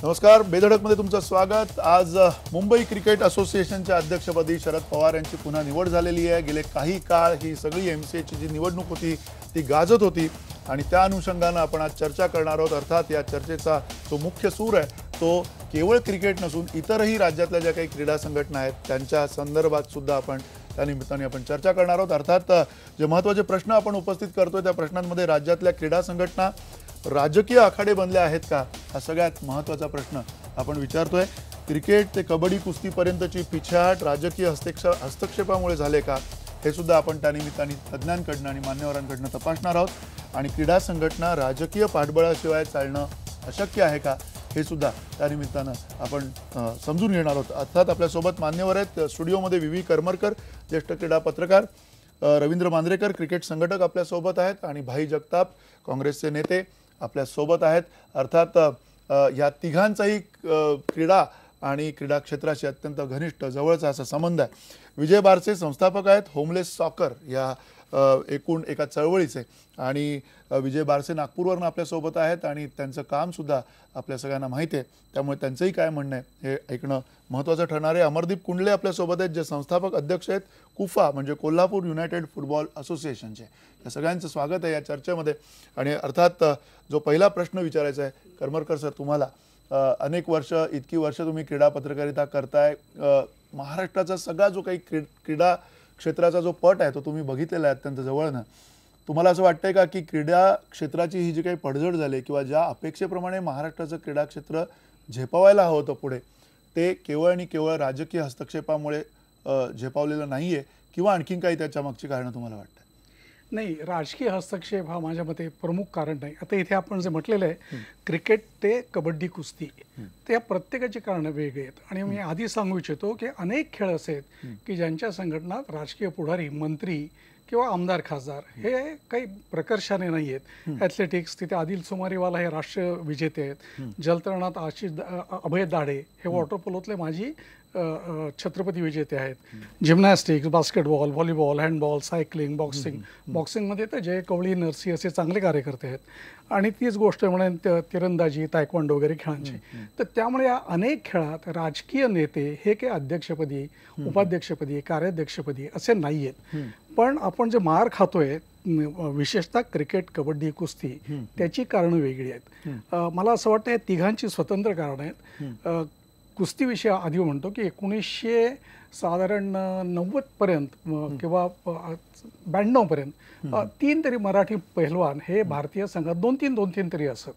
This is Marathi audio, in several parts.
नमस्कार, बेधडकमध्ये तुमचं स्वागत। आज मुंबई क्रिकेट असोसिएशनच्या अध्यक्षपदी शरद पवार यांची पुन्हा निवड झालेली आहे। गेले काही काळ ही सगळी MCAची जी निवडणूक होती ती गाजत होती आणि त्या अनुषंगाने आपण आज चर्चा करणार आहोत। अर्थात या चर्चेचा जो मुख्य सूर आहे तो केवळ क्रिकेट नसून इतरही राज्यातल्या ज्या काही क्रीडा संघटना आहेत त्यांच्या संदर्भात सुद्धा आपण त्या निमित्ताने आपण चर्चा करणार आहोत। अर्थात जे महत्त्वाचे प्रश्न आपण उपस्थित करतोय त्या प्रश्नांमध्ये राज्यातल्या क्रीडा संघटना राजकीय आखाडे बनले आहेत का, हा सगळ्यात महत्त्वाचा प्रश्न आपण विचारतोय। क्रिकेट ते कबड्डी कुस्तीपर्यंतची पिछेहाट राजकीय हस्तक्षेपामुळे झाले का, हे सुद्धा आपण त्या निमित्ताने तज्ज्ञांकडून आणि मान्यवरांकडून तपासणार आहोत। आणि क्रीडा संघटना राजकीय पाठबळाशिवाय चालणं अशक्य आहे का, हे सुद्धा त्या निमित्तानं आपण समजून घेणार आहोत। अर्थात आपल्यासोबत मान्यवर आहेत स्टुडिओमध्ये VV करमरकर, ज्येष्ठ क्रीडा पत्रकार, रवींद्र मांजरेकर क्रिकेट संघटक आपल्यासोबत आहेत आणि भाई जगताप काँग्रेसचे नेते आपल्यासोबत आहेत। अर्थात या तिघांचाही क्रीडा आणि क्रीडा क्षेत्राशी अत्यंत घनिष्ठ जवळचा असा संबंध आहे। विजय बारसे संस्थापक आहेत होमलेस सॉकर या एकूण एका चळवळीचे, आणि विजय बारसे नागपूरवरून आपल्यासोबत आहेत आणि त्यांचं काम सुद्धा आपल्या सगळ्यांना माहिती आहे, त्यामुळे त्यांचंही काय म्हणणं आहे हे ऐकणं महत्त्वाचं ठरणार आहे। अमरदीप कुंडले आपल्यासोबत आहेत, जे संस्थापक अध्यक्ष आहेत कुफा म्हणजे कोल्हापूर युनायटेड फुटबॉल असोसिएशनचे। या सगळ्यांचं स्वागत आहे या चर्चेमध्ये। आणि अर्थात जो पहिला प्रश्न विचारायचा आहे करमरकर सर तुम्हाला, अनेक वर्ष इतकी वर्ष तुम्ही क्रीडा पत्रकारिता करताय, महाराष्ट्राचा सगळा जो काही क्रीडा क्षेत्राचा जो पट आहे तो तुम्ही बघितलेला आहे अत्यंत जवळनं। तुम्हाला असं वाटतंय का की क्रीडा क्षेत्राची ही जी काही पडझड झाली किंवा ज्या अपेक्षेप्रमाणे महाराष्ट्राचं क्रीडा क्षेत्र झेपावायला हवं होतं पुढे, ते केवळ आणि केवळ राजकीय हस्तक्षेपामुळे झेपावलेलं नाहीये, किंवा आणखीन काही त्याच्या मागची कारणं तुम्हाला वाटतं? नाही, राजकीय हस्तक्षेप हा माझ्या मते प्रमुख कारण नाही। आता इथे आपण जे म्हटलेलं आहे क्रिकेट ते कबड्डी कुस्ती, त्या प्रत्येकाची कारणं वेगळी आहेत। आणि मी आधी सांगू इच्छितो की अनेक खेळ असे आहेत की ज्यांच्या संघटनात राजकीय पुढारी, मंत्री किंवा आमदार खासदार हे काही प्रकर्षाने नाही आहेत। ॲथलेटिक्स तिथे आदिल सुमारीवाला हे राष्ट्रीय विजेते आहेत, जलतरणात अभय दाढे हे वॉटर पोलोतले माजी छत्रपती विजेते आहेत, gymnastics, basketball, volleyball, handball, cycling, बॉक्सिंगमध्ये तर जय कवळी, नरसी असे चांगले कार्यकर्ते आहेत। आणि तीच गोष्ट म्हणेन तिरंदाजी, तायक्वांडो वगैरे खेळांची। तर त्यामुळे या अनेक खेळात राजकीय नेते हे काही अध्यक्षपदी, उपाध्यक्षपदी, कार्याध्यक्षपदी असे नाही आहेत। पण आपण जे मार खातोय विशेषतः क्रिकेट, कबड्डी, कुस्ती, त्याची कारणं वेगळी आहेत। मला असं वाटतं या तिघांची स्वतंत्र कारणं आहेत। कुस्तीविषयी आधी म्हणतो की 1990 पर्यंत किंवा 92 पर्यंत 3 तरी मराठी पहिलवान हे भारतीय संघात 2-3 तरी असत।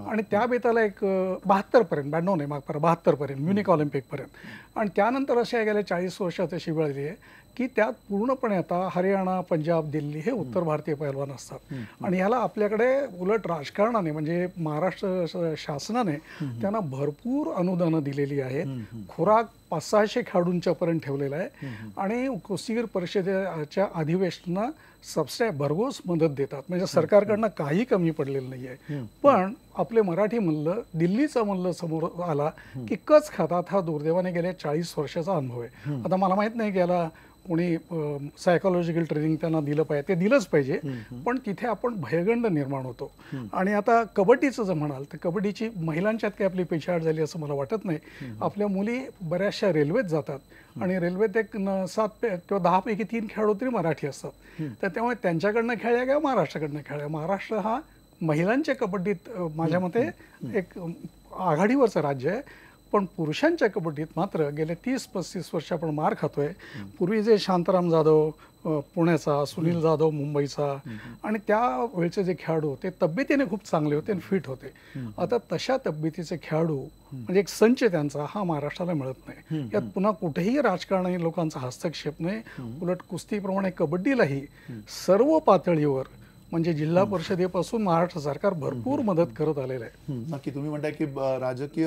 आणि त्या बेताला एक 72 पर्यंत, 92 नाही माग 72 पर्यंत म्युनिक ऑलिम्पिक पर्यंत। आणि त्यानंतर अशा गेल्या 40 वर्षात अशी वेळ आली आहे की त्यात पूर्णपणे आता हरियाणा, पंजाब, दिल्ली हे उत्तर भारतीय पैलवान असतात। आणि ह्याला आपल्याकडे उलट राजकारणाने म्हणजे महाराष्ट्र शासनाने त्यांना भरपूर अनुदानं दिलेली आहेत। खुराक 500-600 खेळाडूंच्या पर्यंत ठेवलेला आहे आणि कुस्तीगीर परिषदेच्या अधिवेशनाला सबस्टॅ भरघोस मदत देतात, म्हणजे सरकारकडनं काही कमी पडलेलं नाही आहे। पण आपले मराठी मल्ल, दिल्लीचा मल्ल समोर आला की कच खातात, हा दुर्दैवाने गेल्या 40 वर्षाचा अनुभव आहे। आता मला माहित नाही की याला कोणी सायकोलॉजिकल ट्रेनिंग त्यांना दिलं पाहिजे, ते दिलंच पाहिजे, पण तिथे आपण भयगंड निर्माण होतो। आणि आता कबड्डीचं जर म्हणाल तर कबड्डीची महिलांच्यात काही आपली पिछाड झाली असं मला वाटत नाही। आपल्या मुली बऱ्याचशा रेल्वेत जातात आणि रेल्वेत एक 7 किंवा 10 पैकी 3 खेळाडू तरी मराठी असतात। तर त्यामुळे त्यांच्याकडनं खेळल्या किंवा महाराष्ट्राकडनं खेळल्या, महाराष्ट्र हा महिलांच्या कबड्डीत माझ्या मते एक आघाडीवरचं राज्य आहे। पण पुरुषांच्या कबड्डीत मात्र गेले 30-35 वर्ष आपण मार खातोय। पूर्वी जे शांताराम जाधव पुण्याचा, सुनील जाधव मुंबईचा, आणि त्या वेळचे जे खेळाडू ते तब्येतीने खूप चांगले होते आणि फिट होते। आता तशा तब्येतीचे खेळाडू म्हणजे एक संच त्यांचा हा महाराष्ट्राला मिळत नाही। यात पुन्हा कुठेही राजकारणी लोकांचा हस्तक्षेप नाही, उलट कुस्तीप्रमाणे कबड्डीलाही सर्व पातळीवर म्हणजे जिल्हा परिषदेपासून महाराष्ट्र सरकार भरपूर मदत करत आलेलं आहे। नक्की तुम्ही म्हणताय की राजकीय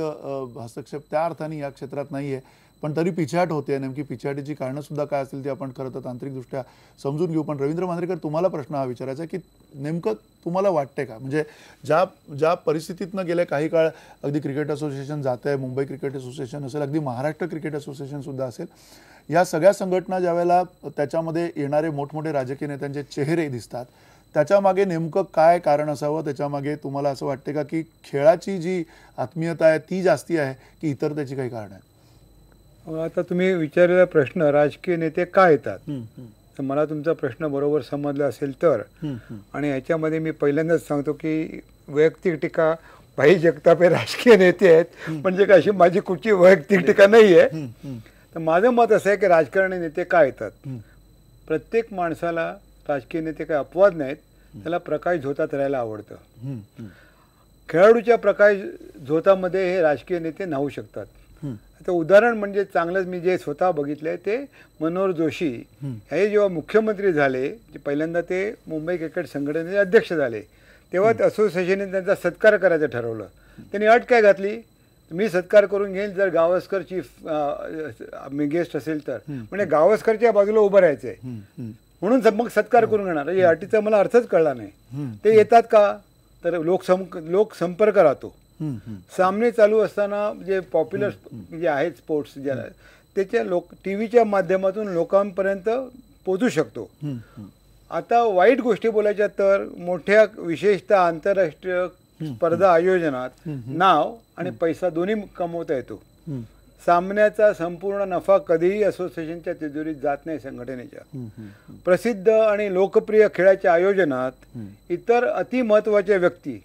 हस्तक्षेप त्या अर्थाने या क्षेत्रात नाहीये, पण तरी पिछेहाट होते। नेमकी पिछेहाटीची कारणं सुद्धा काय असतील ती आपण खरं तर तांत्रिकदृष्ट्या समजून घेऊ। पण रवींद्र मांजरेकर, तुम्हाला प्रश्न हा विचारायचा आहे की नेमकं तुम्हाला वाटते का, म्हणजे ज्या परिस्थितीतनं गेल्या काही काळ अगदी क्रिकेट असोसिएशन जात आहे, मुंबई क्रिकेट असोसिएशन असेल, अगदी महाराष्ट्र क्रिकेट असोसिएशन सुद्धा असेल, या सगळ्या संघटना ज्यावेळेला त्याच्यामध्ये येणारे मोठमोठे राजकीय नेत्यांचे चेहरे दिसतात त्याच्यामागे नेमकं काय कारण असावं? त्याच्यामागे तुम्हाला असं वाटते का की खेळाची जी आत्मीयता आहे ती जास्ती आहे की इतर त्याची काही कारण आहे? आता तुम्ही विचारलेला प्रश्न राजकीय नेते का येतात, तर मला तुमचा प्रश्न बरोबर समजला असेल तर, आणि ह्याच्यामध्ये मी पहिल्यांदाच सांगतो की वैयक्तिक टीका, भाई जगताप हे राजकीय नेते आहेत म्हणजे काय अशी माझी कुठची वैयक्तिक टीका नाही आहे. तर माझं मत असं आहे की राजकारणी नेते का येतात. प्रत्येक माणसाला राजकीय नेते काही अपवाद नाहीत, त्याला प्रकाश झोतात राहायला आवडतं. खेळाडूच्या प्रकाश झोतामध्ये हे राजकीय नेते न्हावू शकतात. आता उदाहरण म्हणजे चांगलंच मी जे स्वतः बघितलंय ते मनोहर जोशी हे जेव्हा मुख्यमंत्री झाले, पहिल्यांदा ते मुंबई क्रिकेट संघटनेचे अध्यक्ष झाले, तेव्हा असोसिएशनने त्यांचा सत्कार करायचं ठरवलं. त्यांनी अट काय घातली, मी सत्कार करून घेईल जर गावस्कर चीफ गेस्ट असेल तर, म्हणजे गावस्करच्या बाजूला उभं राहायचंय म्हणून मग सत्कार करून घेणार. या अटीचा मला अर्थच कळला नाही. ते येतात का, तर लोकसंपर्क राहतो. सामने चालू असताना जे पॉप्युलर जे आहेत स्पोर्ट्स ज्याला, त्याच्या टीव्हीच्या माध्यमातून लोकांपर्यंत पोहोचू शकतो. आता वाईट गोष्टी बोलायच्या तर मोठ्या विशेषतः आंतरराष्ट्रीय स्पर्धा आयोजनात नाव आणि पैसा दोन्ही कमवता येतो. सामन्याचा संपूर्ण नफा कधीही असोसिएशनच्या तिजोरीत जात नाही संघटनेच्या. प्रसिद्ध आणि लोकप्रिय खेळाच्या आयोजनात इतर अतिमहत्वाच्या व्यक्ती,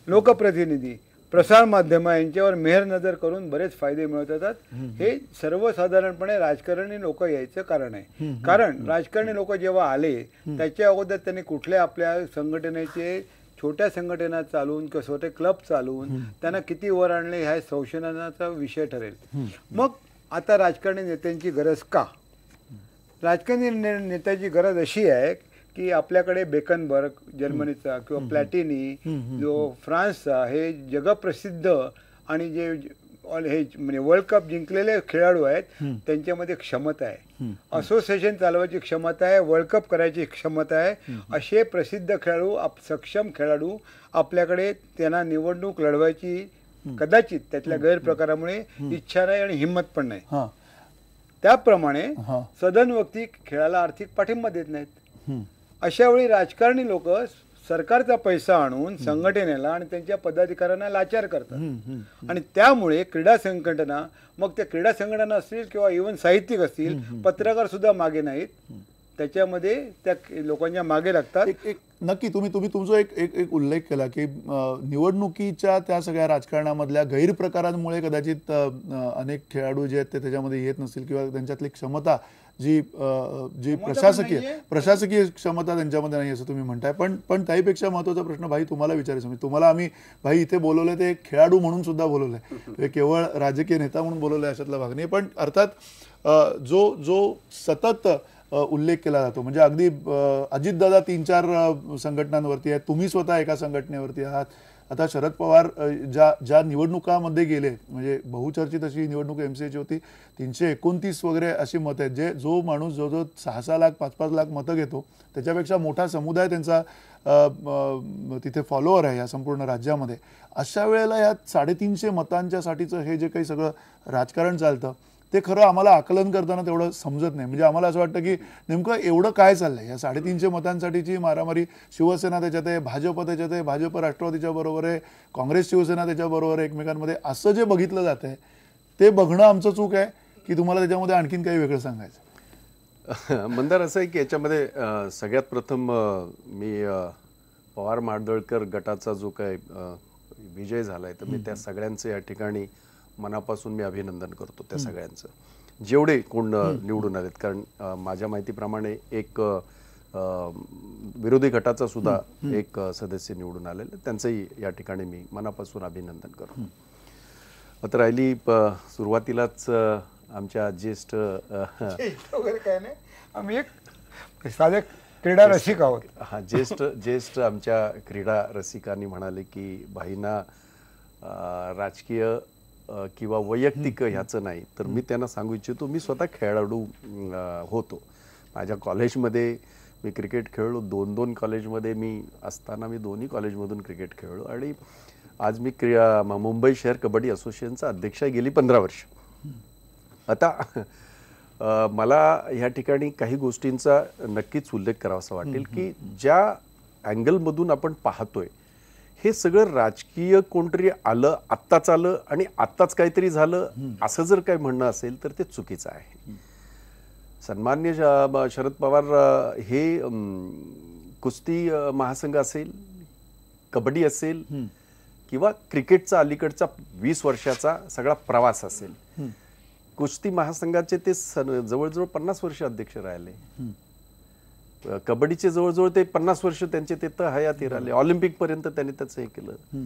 लोकप्रतिनिधी, प्रसार माध्यम यांच्यावर मेहर नजर करून बरेच फायदे मिळवत येतात. हे सर्वसाधारणपणे राजकारणी लोक यायचं कारण आहे. कारण राजकारणी लोक जेव्हा आले त्याच्या अगोदर त्यांनी कुठल्या आपल्या संघटनेचे छोट्या संघटना चालवून किंवा छोटे क्लब चालवून त्यांना किती वर आणले ह्या संशोधनाचा विषय ठरेल. मग आता राजकारणी नेत्यांची गरज का? राजकारणी नेत्याची गरज अशी आहे की आपल्याकडे बेकनबर्ग जर्मनीचा किंवा प्लॅटिनी जो फ्रान्सचा हे जगप्रसिद्ध आणि जे हे म्हणजे वर्ल्ड कप जिंकलेले खेळाडू आहेत, त्यांच्यामध्ये क्षमता आहे, असोसिएशन चालवायची क्षमता आहे, वर्ल्ड कप करायची क्षमता आहे. असे प्रसिद्ध खेळाडू, सक्षम खेळाडू आपल्याकडे, त्यांना निवडणूक लढवायची कदाचित त्यातल्या गैरप्रकारामुळे इच्छा नाही आणि हिंमत पण नाही. त्याप्रमाणे सदन व्यक्ती खेळाला आर्थिक पाठिंबा देत नाहीत. अशा वेळी राजकारणी लोक सरकारचा पैसा आणून संघटनेला आणि त्यांच्या पदाधिकाऱ्यांना लाचार करतात. आणि त्यामुळे क्रीडा संघटना, मग त्या क्रीडा संघटना असतील किंवा इव्हन साहित्यिक असतील, पत्रकार सुद्धा मागे नाहीत, त्याच्यामध्ये त्या लोकांच्या मागे लागतात. नक्की तुम्ही तुमचा एक उल्लेख केला की निवडणुकीच्या त्या सगळ्या राजकारणामधल्या गैरप्रकारांमुळे कदाचित अनेक खेळाडू जे आहेत ते त्याच्यामध्ये येत नसतील किंवा त्यांच्यातली क्षमता जी प्रशासकीय क्षमता त्यांच्यामध्ये नाही असं तुम्ही म्हणताय. पण त्याहीपेक्षा महत्त्वाचा प्रश्न भाई तुम्हाला विचारायचं, मी तुम्हाला आम्ही भाई इथे बोलवलंय ते खेळाडू म्हणून सुद्धा बोलवलंय, केवळ राजकीय नेता म्हणून बोलवलंय अशातला भाग नाही. पण अर्थात जो सतत उल्लेख केला जातो म्हणजे अगदी अजितदादा 3-4 संघटनांवरती आहेत, तुम्ही स्वतः एका संघटनेवरती आहात. आता शरद पवार ज्या निवडणुकामध्ये गेले, म्हणजे बहुचर्चित अशी निवडणूक MCAची होती, 329 वगैरे अशी मतं आहेत. जो माणूस जो 6-6 लाख 5-5 लाख मतं घेतो त्याच्यापेक्षा मोठा समुदाय त्यांचा तिथे फॉलोअर आहे या संपूर्ण राज्यामध्ये. अशा वेळेला या 350 मतांच्या साठीचं हे जे काही सगळं राजकारण चालतं ते खरं आम्हाला आकलन करताना तेवढं समजत नाही. म्हणजे आम्हाला असं वाटतं की नेमकं एवढं काय चाललंय, या 350 मतांसाठीची मारामारी, शिवसेना त्याच्यात आहे, भाजप त्याच्यात आहे, भाजप राष्ट्रवादीच्या बरोबर आहे, काँग्रेस शिवसेना त्याच्याबरोबर आहे एकमेकांमध्ये, असं जे बघितलं जात आहे ते बघणं आमचं चूक आहे की तुम्हाला त्याच्यामध्ये आणखीन काही वेगळं सांगायचं? मंदार, असं आहे की याच्यामध्ये सगळ्यात प्रथम मी पवार माडदळकर गटाचा जो काय विजय झालाय तर मी त्या सगळ्यांचं या ठिकाणी मनापासून मी अभिनंदन करतो. त्या सगळ्यांचं जेवढे कोण निवडून आलेत, कारण माझ्या माहितीप्रमाणे एक विरोधी गटाचा सुद्धा एक सदस्य निवडून आलेले, त्यांचंही या ठिकाणी मी मनापासून अभिनंदन करतो. आता राहिली सुरुवातीलाच आमच्या ज्येष्ठ वगैरे काय नाही, आम्ही एक साधे क्रीडा रसिक आहोत. हा, ज्येष्ठ आमच्या क्रीडा रसिकांनी म्हणाले की भाईंना राजकीय किंवा वैयक्तिक ह्याचं नाही, तर मी त्यांना सांगू इच्छितो, मी स्वतः खेळाडू होतो. माझ्या कॉलेजमध्ये मी क्रिकेट खेळलो, 2 कॉलेजमध्ये मी असताना मी दोन्ही कॉलेजमधून क्रिकेट खेळलो आणि आज मी मुंबई शहर कबड्डी असोसिएशनचा अध्यक्ष गेली 15 वर्ष. आता मला ह्या ठिकाणी काही गोष्टींचा नक्कीच उल्लेख करावासा वाटेल की ज्या अँगलमधून आपण पाहतोय हे सगळं राजकीय कोणतरी आलं, आत्ताच आलं आणि आत्ताच काहीतरी झालं असं जर काही म्हणणं असेल तर ते चुकीचं आहे. सन्मान्य शरद पवार हे कुस्ती महासंघ असेल, कबड्डी असेल किंवा क्रिकेटचा अलीकडचा 20 वर्षाचा सगळा प्रवास असेल, कुस्ती महासंघाचे ते जवळजवळ 50 वर्ष अध्यक्ष राहिले. कबड्डीचे जवळजवळ ते 50 वर्ष त्यांचे ते तर हयाती राहिले. ऑलिम्पिक पर्यंत त्यांनी त्याचं हे केलं.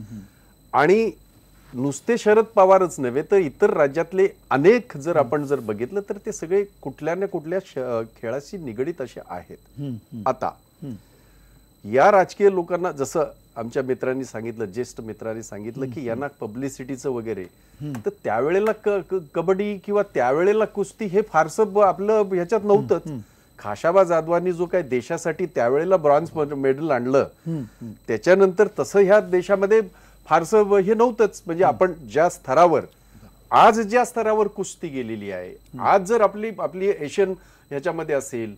आणि नुसते शरद पवारच नव्हे तर इतर राज्यातले अनेक जर आपण जर बघितलं तर ते सगळे कुठल्या ना कुठल्या खेळाशी निगडीत असे आहेत. आता या राजकीय लोकांना जसं आमच्या मित्रांनी सांगितलं, ज्येष्ठ मित्रांनी सांगितलं की यांना पब्लिसिटीचं वगैरे, तर त्यावेळेला कबड्डी किंवा त्यावेळेला कुस्ती हे फारसं आपलं ह्याच्यात नव्हतं. खाशाबा जाधवांनी जो काही देशासाठी त्यावेळेला ब्रॉन्झ मेडल आणलं त्याच्यानंतर तसं ह्या देशामध्ये फारसं हे नव्हतंच. म्हणजे आपण ज्या स्तरावर आज ज्या स्तरावर कुस्ती गेलेली आहे, आज जर आपली एशियन ह्याच्यामध्ये असेल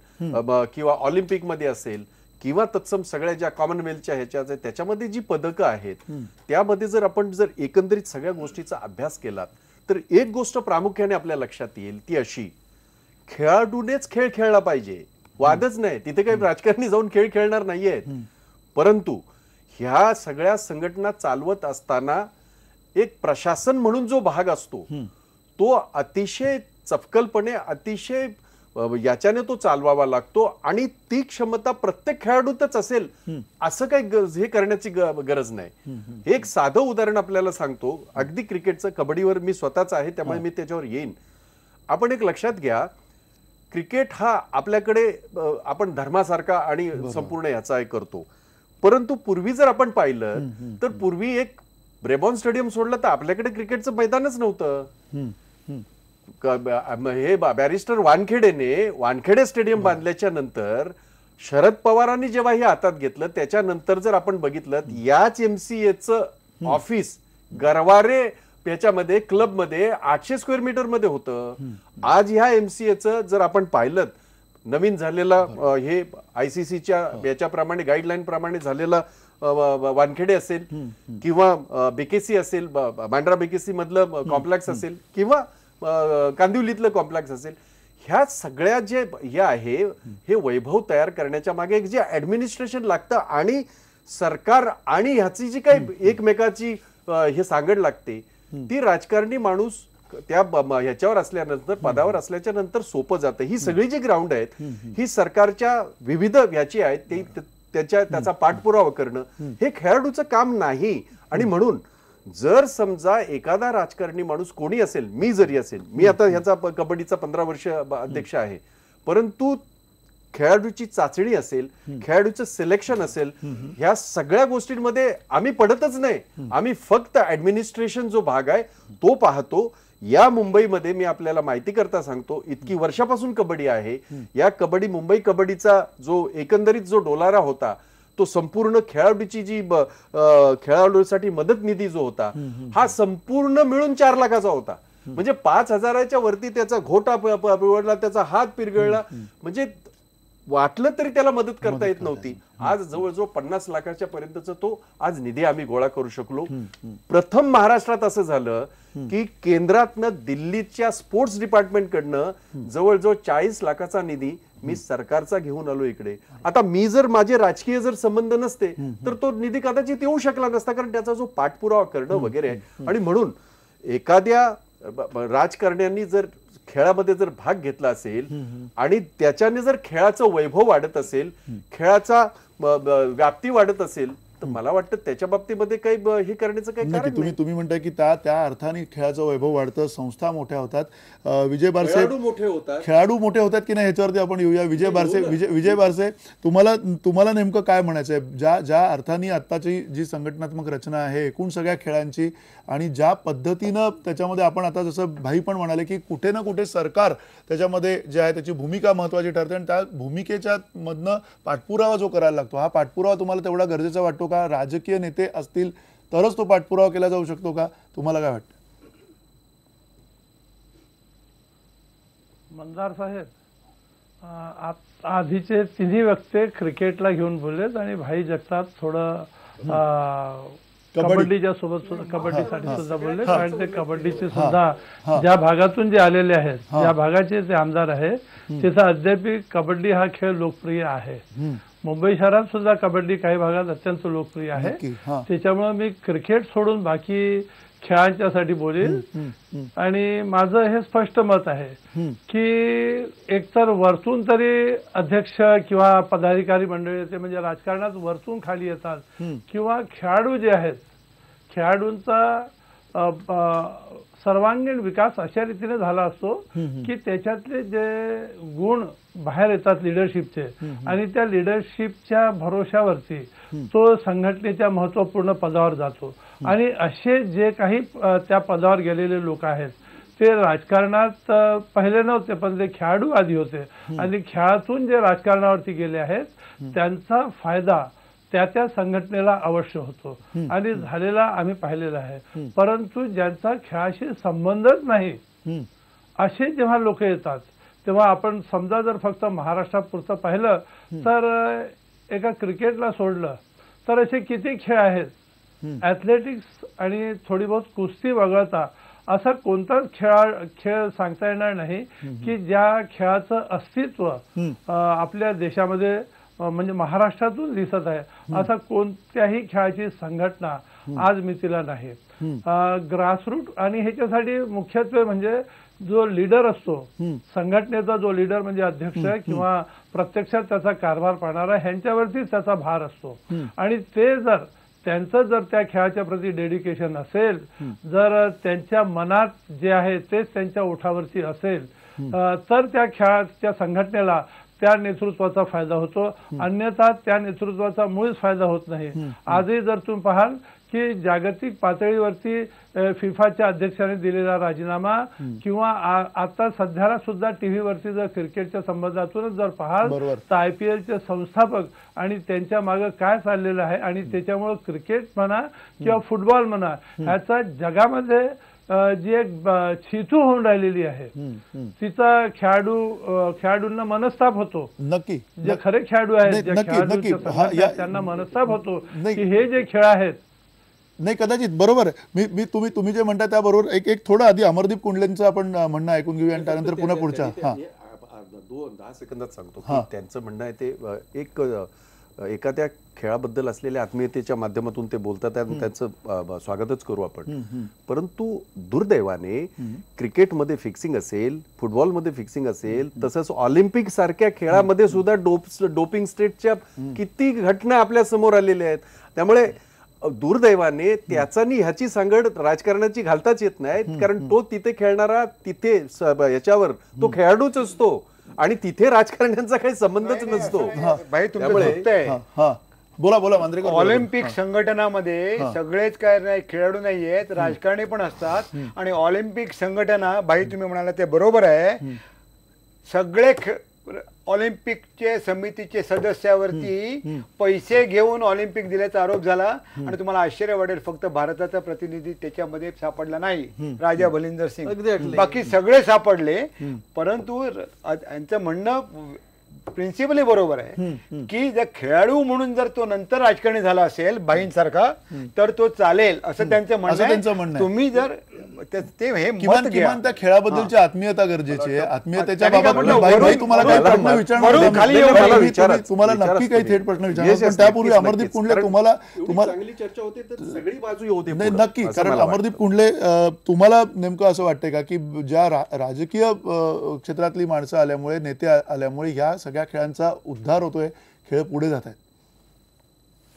किंवा ऑलिम्पिक मध्ये असेल किंवा तत्सम सगळ्या ज्या कॉमनवेल्थच्या ह्याच्या त्याच्यामध्ये जी पदकं आहेत त्यामध्ये जर आपण जर एकंदरीत सगळ्या गोष्टीचा अभ्यास केला तर एक गोष्ट प्रामुख्याने आपल्या लक्षात येईल ती अशी, खेळाडूनेच खेळ खेळला पाहिजे, वादच नाही. तिथे काही राजकारणी जाऊन खेळ खेळणार नाहीयेत. परंतु ह्या सगळ्या संघटना चालवत असताना एक प्रशासन म्हणून जो भाग असतो तो अतिशय चपकलपणे, अतिशय याच्याने तो चालवावा लागतो आणि ती क्षमता प्रत्येक खेळाडूतच असेल असं काही हे करण्याची गरज नाही. एक साधं उदाहरण आपल्याला सांगतो, अगदी क्रिकेटचं. कबड्डीवर मी स्वतःच आहे त्यामुळे मी त्याच्यावर येईन. आपण एक लक्षात घ्या, क्रिकेट हा आपल्याकडे आपण धर्मासारखा आणि संपूर्ण याचा हे करतो. परंतु पूर्वी जर आपण पाहिलं तर पूर्वी एक ब्रेबॉर्न स्टेडियम सोडलं तर आपल्याकडे क्रिकेटचं मैदानच नव्हतं. हे बॅरिस्टर वानखेडे स्टेडियम बांधल्याच्या नंतर शरद पवारांनी जेव्हा हे हातात घेतलं त्याच्यानंतर जर आपण बघितलं याच MCAचं ऑफिस गरवारे याच्यामध्ये क्लबमध्ये 800 स्क्वेअर मीटर मध्ये होतं. आज ह्या MCAचं जर आपण पाहिलं नवीन झालेला हे ICCच्या याच्याप्रमाणे गाईडलाईन प्रमाणे झालेला वानखेडे असेल किंवा BKC असेल, बांद्रा BKC मधलं कॉम्प्लेक्स असेल किंवा कांदिवलीतलं कॉम्प्लेक्स असेल, ह्या सगळ्या जे हे आहे हे वैभव तयार करण्याच्या मागे एक जे ऍडमिनिस्ट्रेशन लागतं आणि सरकार आणि ह्याची जी काही एकमेकाची हे सांगड लागते ती राजकारणी माणूस त्या ह्याच्यावर असल्यानंतर पदावर असल्याच्या नंतर सोपं जातं. ही सगळी जी ग्राउंड आहेत ही सरकारच्या विविध ह्याची आहेत त्याचा पाठपुरावा करणं हे खेळाडूचं काम नाही. आणि म्हणून जर समजा एखादा राजकारणी माणूस कोणी असेल, मी जरी असेल, मी आता ह्याचा कबड्डीचा 15 वर्ष अध्यक्ष आहे, परंतु खेळाडूची चाचणी असेल, खेळाडूचं सिलेक्शन असेल, ह्या सगळ्या गोष्टींमध्ये आम्ही पडतच नाही. आम्ही फक्त ऍडमिनिस्ट्रेशन जो भाग आहे तो पाहतो. या मुंबईमध्ये मी आपल्याला माहिती करता सांगतो, इतकी वर्षापासून कबड्डी आहे. या मुंबई कबड्डीचा जो एकंदरीत जो डोलारा होता तो संपूर्ण खेळाडूची जी खेळाडूसाठी मदत निधी जो होता हा संपूर्ण मिळून 4 लाखाचा होता. म्हणजे 5,000च्या वरती त्याचा घोटा पिवळला, त्याचा हात पिरगळला, म्हणजे वाटलं तरी त्याला मदत करता येत नव्हती. आज जवळजवळ 50 लाखाच्या पर्यंतचा तो आज निधी आम्ही गोळा करू शकलो. प्रथम महाराष्ट्रात असं झालं की केंद्रातनं दिल्लीच्या स्पोर्ट्स डिपार्टमेंट कडनं जवळजवळ 40 लाखाचा निधी मी सरकारचा घेऊन आलो इकडे. आता मी जर माझे राजकीय जर संबंध नसते तर तो निधी कदाचित येऊ शकला नसता, कारण त्याचा जो पाठपुरावा करणं वगैरे आहे. आणि म्हणून एखाद्या राजकारण्यांनी जर खेळामध्ये जर भाग घेतला असेल आणि त्याच्याने जर खेळाचं वैभव वाढत असेल, खेळाचा व्याप्ती वाढत असेल, तर मला वाटतं त्याच्या बाबतीमध्ये काही हे करण्याचं काही कारण नाही. तुम्ही म्हणताय की त्या अर्थाने खेळाचं वैभव वाढतं, संस्था मोठ्या होतात, विजय बारसे खेळाडू मोठे होतात की नाही ह्याच्यावरती आपण येऊया. विजय बारसे तुम्हाला नेमकं काय म्हणायचं आहे? ज्या अर्थाने आत्ताची जी संघटनात्मक रचना आहे एकूण सगळ्या खेळांची आणि ज्या पद्धतीनं त्याच्यामध्ये आपण आता जसं भाई पण म्हणाले की कुठे ना कुठे सरकार त्याच्यामध्ये जे आहे त्याची भूमिका महत्वाची ठरते आणि त्या भूमिकेच्या मधनं पाठपुरावा जो करायला लागतो, हा पाठपुरावा तुम्हाला तेवढा गरजेचा वाटतो का? राजकीय नेते असतील तरच तो पाठपुरावा केला जाऊ शकतो का? तुम्हाला काय वाटतं? मंदार साहेब, आधीचे तिन्ही वक्ते क्रिकेटला घेऊन बोललेत आणि भाई जगताप थोडं कबड्डीच्या सोबत कबड्डीसाठी सुद्धा बोलले. कारण ते कबड्डीचे सुद्धा ज्या भागातून जे आलेले आहेत, ज्या भागाचे ते आमदार आहे, तिथं अद्याप कबड्डी हा खेळ लोकप्रिय आहे. मुंबई शहरात सुद्धा कबड्डी काही भागात अत्यंत लोकप्रिय आहे. त्याच्यामुळे मी क्रिकेट सोडून बाकी खेळांच्यासाठी बोलेल. आणि माझं हे स्पष्ट मत आहे की एकतर वरतून तरी अध्यक्ष किंवा पदाधिकारी मंडळी येते, म्हणजे राजकारणात वरतून खाली येतात, किंवा खेळाडू जे आहेत, खेळाडूंचा सर्वांगीण विकास अशा रीतीने झाला असतो की त्याच्यातले जे गुण बाहेर येतात लिडरशिपचे, आणि त्या लिडरशिपच्या भरोशावरती तो संघटनेच्या महत्वपूर्ण पदावर जातो. आणि असे जे काही त्या पदावर गेलेले लोक आहेत ते राजकारणात पहिले नव्हते, पण ते खेळाडू आधी होते, आणि खेळातून जे राजकारणावरती गेले आहेत त्यांचा फायदा त्या त्या संघटनेला अवश्य होतो आणि झालेला आम्ही पाहिलेला आहे. परंतु ज्यांचा खेळाशी संबंधच नाही असे जेव्हा लोक येतात तेव्हा आपण समजा जर फक्त महाराष्ट्रापुरतं पाहिलं तर एका क्रिकेटला सोडलं तर असे किती खेळ आहेत. ॲथलेटिक्स आणि थोडी बहुत कुस्ती वगळता असा कोणताच खेळ सांगता येणार नाही की ज्या खेळाचं अस्तित्व आपल्या देशामध्ये म्हणजे महाराष्ट्रातून दिसत आहे. असा कोणत्याही खेळाची संघटना आज मी तिला नाही. ग्रासरूट आणि ह्याच्यासाठी मुख्यत्वे म्हणजे जो लीडर असतो संघटनेचा, जो लीडर म्हणजे अध्यक्ष किंवा प्रत्यक्षात त्याचा कारभार पाहणारा, ह्यांच्यावरतीच त्याचा भार असतो. आणि ते जर त्यांचं जर त्या खेळाच्या प्रती डेडिकेशन असेल, जर त्यांच्या मनात जे आहे तेच त्यांच्या ओठावरती असेल, तर त्या खेळाच्या संघटनेला त्या नेतृत्वाचा फायदा होतो. अन्यथा त्या नेतृत्वाचा मुळीच फायदा होत नाही. आजही जर तुम्ही पाहाल की जागतिक पातळीवरती फिफाच्या अध्यक्षाने दिलेला राजीनामा किंवा आता सध्याला सुद्धा टीव्हीवरती जर क्रिकेटच्या संबंधातूनच जर पाहाल तर IPLचे संस्थापक आणि त्यांच्या मागे काय चाललेलं आहे, आणि त्याच्यामुळे क्रिकेट म्हणा किंवा फुटबॉल म्हणा ह्याचा जगामध्ये जी एक छितू होऊन राहिलेली आहे, तिचा खेळाडूंना मनस्ताप होतो. नक्की जे खरे खेळाडू आहेत, त्यांना मनस्ताप होतो की हे जे खेळ आहेत. नाही, कदाचित बरोबर आहे. मी तुम्ही जे म्हणता त्याबरोबर एक थोडं आधी अमरदीप कुंडलेंचं आपण म्हणणं ऐकून घेऊया आणि त्यानंतर पुन्हा पुढच्या 10 सेकंदात सांगतो. त्यांचं म्हणणं आहे ते एखाद्या खेळाबद्दल असलेल्या आत्मीयतेच्या माध्यमातून ते बोलतात, त्यांचं स्वागतच करू आपण. परंतु दुर्दैवाने क्रिकेटमध्ये फिक्सिंग असेल, फुटबॉलमध्ये फिक्सिंग असेल, तसंच ऑलिम्पिक सारख्या खेळामध्ये सुद्धा डोपिंग स्टेटच्या किती घटना आपल्या समोर आलेल्या आहेत. त्यामुळे दुर्दैवाने त्याचानी ह्याची सांगड राजकारणाची घालताच येत नाही, कारण तो तिथे खेळणारा तिथे याच्यावर तो खेळाडूच असतो आणि तिथे राजकारण्यांचा काही संबंधच नसतो. बोला मांजरेकर. ऑलिम्पिक संघटनामध्ये सगळेच काय नाही, खेळाडू नाही आहेत, राजकारणी पण असतात. आणि ऑलिम्पिक संघटना, भाई तुम्ही म्हणाला ते बरोबर आहे, सगळे ऑलिम्पिकचे समितीचे सदस्यावरती पैसे घेऊन ऑलिम्पिक दिल्याचा आरोप झाला. आणि तुम्हाला आश्चर्य वाटेल, फक्त भारताचा प्रतिनिधी त्याच्यामध्ये सापडला नाही, राजा भलिंदर सिंग, बाकी सगळे सापडले. परंतु यांचं म्हणणं प्रिन्सिपली बरोबर आहे की जर खेळाडू म्हणून जर तो नंतर राजकारणी झाला असेल भाईंसारखा तर तो चालेल, असं त्यांचं म्हणणं आहे. तुम्ही जर ते हे किमान त्या खेळाबद्दलची आत्मीयता गरजेची आहे. आत्मीयतेच्या बाबत तुम्हाला काही प्रश्न विचारणार, तुम्हाला नक्की काही थेट प्रश्न विचारणार, पण त्यापूर्वी अमरदीप कुंडले तुम्हाला चांगली चर्चा होते तर सगळी बाजू होते. नाही, नक्की, कारण अमरदीप कुंडले तुम्हाला नेमकं असं वाटतंय का की ज्या राजकीय क्षेत्रातली माणसं आल्यामुळे, नेते आल्यामुळे ह्या सगळ्या खेळांचा उद्धार होतोय, खेळ पुढे जात आहेत?